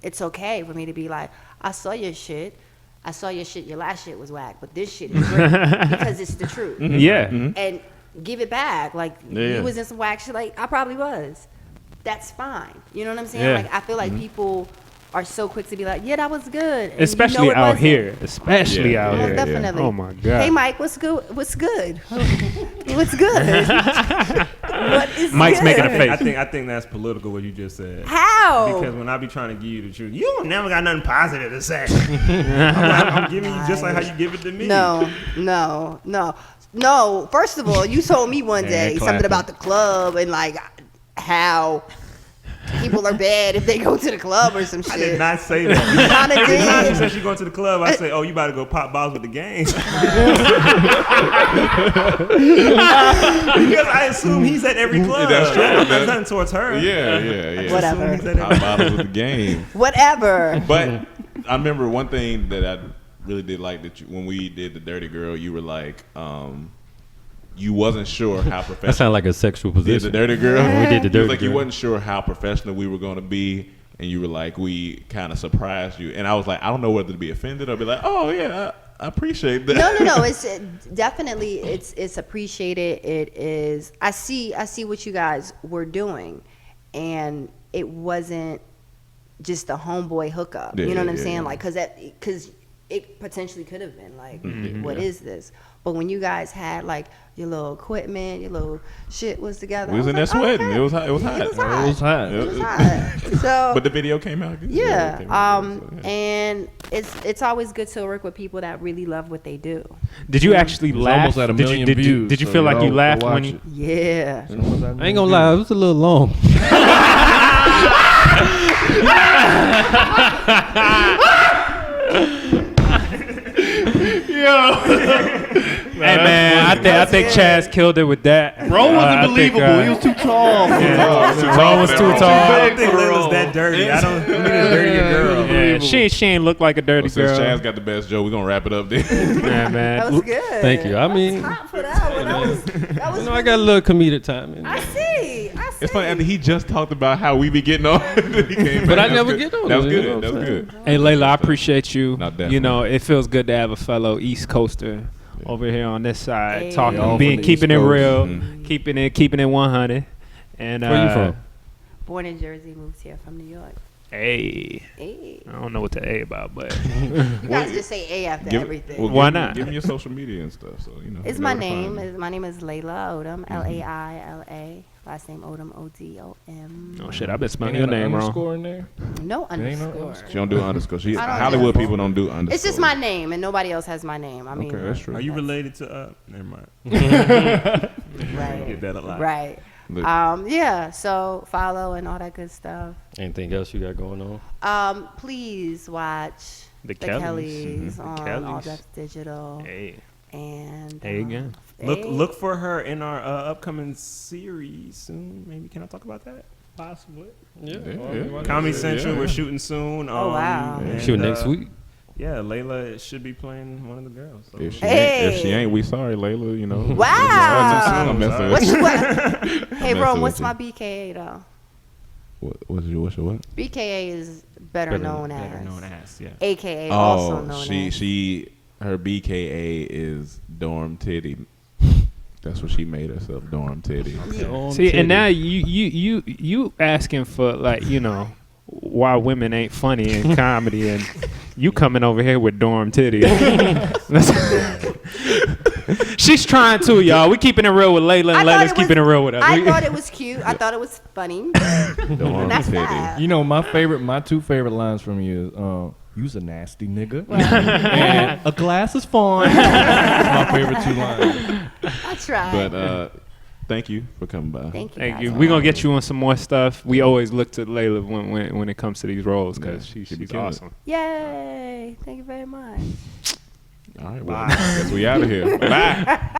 it's okay for me to be like, I saw your shit. I saw your shit. Your last shit was whack, but this shit is great because it's the truth. Yeah. And give it back. Like, Yeah. you was in some whack shit. Like, I probably was. That's fine. You know what I'm saying? Yeah. Like, I feel like people are so quick to be like, yeah, that was good. And Especially you know it out wasn't. here. Especially Yeah, out yeah, Most here. definitely. Oh my God. Hey, Mike, what's good? What's good? What's good? What is Mike's good? making a face. I think that's political what you just said. How? Because when I be trying to give you the truth, you don't never got nothing positive to say. I'm giving you just like how you give it to me. No. First of all, you told me one Yeah, day clapping. something about the club and like how people are bad if they go to the club or some shit. I did not say that. You kinda Every time she did. said she going to the club, I say, "Oh, you about to go pop bottles with the gang?" Because I assume he's at every club. That's true. That's nothing towards her. Yeah. Whatever. I assume he's at Top every- bottles with the game. Whatever. But I remember one thing that I really did like that when we did the Dirty Girl, you were like, you wasn't sure how That professional. sounded like a sexual Did the position. Dirty Girl? We did the You was Dirty like you Girl. wasn't sure how professional we were going to be, and you were like, we kind of surprised you, and I was like, I don't know whether to be offended or be like, oh yeah, appreciate that. No. It's definitely it's appreciated. It is. I see what you guys were doing, and it wasn't just a homeboy hookup. You know what I'm saying? Like, cause it potentially could have been like, what is this? But when you guys had like your little equipment, your little shit was together. We was in there sweating. It was hot. It was hot. It was hot. So, but the video came out good. Yeah. Came out good, so, yeah. And it's always good to work with people that really love what they do. Did you actually laugh? Almost at a million views. Did you so feel like you go laughed watch when you? it. Yeah. I ain't gonna lie, it was a little long. Hey man, I think Chaz killed it with that. Bro wasn't believable. He was too tall. Bro was too tall. I don't think Layla's that dirty. I don't need a dirtier girl. Yeah, she ain't look like a dirty Since girl. Chaz got the best joke, we're gonna wrap it up then. Yeah, man. That was good. Thank you. I mean, Top for that one. That was you know, I got a little comedic time in I there. see. It's funny after he just talked about how we be getting on. He came But back. I That never was get good. on That was it, you know good. what That I'm was saying? good. Hey Layla, I appreciate you. No, definitely. You know, it feels good to have a fellow East Coaster over here on this side, Hey. talking, Y'all being from the keeping East it Coast. real, Mhm. keeping it 100. And Where you from? born in Jersey, moved here from New York. Hey, Hey. I don't know what the A about, but You guys just say A after everything. Well, Why give me- not? Give me your social media and stuff, so you know. It's you my know where to find name. me. My name is Laila Odom. Laila. Last name Odom. Odom. oh shit, I've been spelling Ain't your an name wrong. underscore in there? No ain't no underscore. She don't do underscore. She I don't Hollywood do- people don't do underscore. It's just my name, and nobody else has my name. I mean, Okay, that's true. Are you related to? Never mind. right, Get that a lot. right. Look, Yeah. So follow and all that good stuff. Anything else you got going on? Please watch The the Kellys. Kellys on Kellys. All Def Digital. Hey, And hey again. Look for her in our upcoming series soon. Maybe can I talk about that? Possibly. yeah. Comedy Central. Yeah. We're shooting soon. Oh, wow. and, Shoot next week. Yeah, Layla should be playing one of the girls. So. If she Hey. ain't, we sorry, Layla. You know. Wow. I'm messing What's with what? Hey, messing Rome, with what's you. my BKA though? What's your what? BKA is better known as. Better known as, yeah. AKA also Oh, known as. her BKA is Dorm Titty. That's what she made herself, Dorm Titty. See, and now you asking for, like, you know, why women ain't funny in comedy, and you coming over here with Dorm Titty. She's trying to, y'all. We keeping it real with Layla, I and thought Layla's it was- keeping it real with us. I thought it was cute. I thought it was funny. Dorm And that's Titty. that. You know, my two favorite lines from you is, you's a nasty nigga. And a glass is fine. That's my favorite 2 lines. I tried. But thank you for coming by. Thank you. Thank guys. you. We're going to get you on some more stuff. We always look to Layla when it comes to these roles, because Yeah, she be she's killing it. awesome. Yay. Thank you very much. All right, well, I guess we out of here. Bye.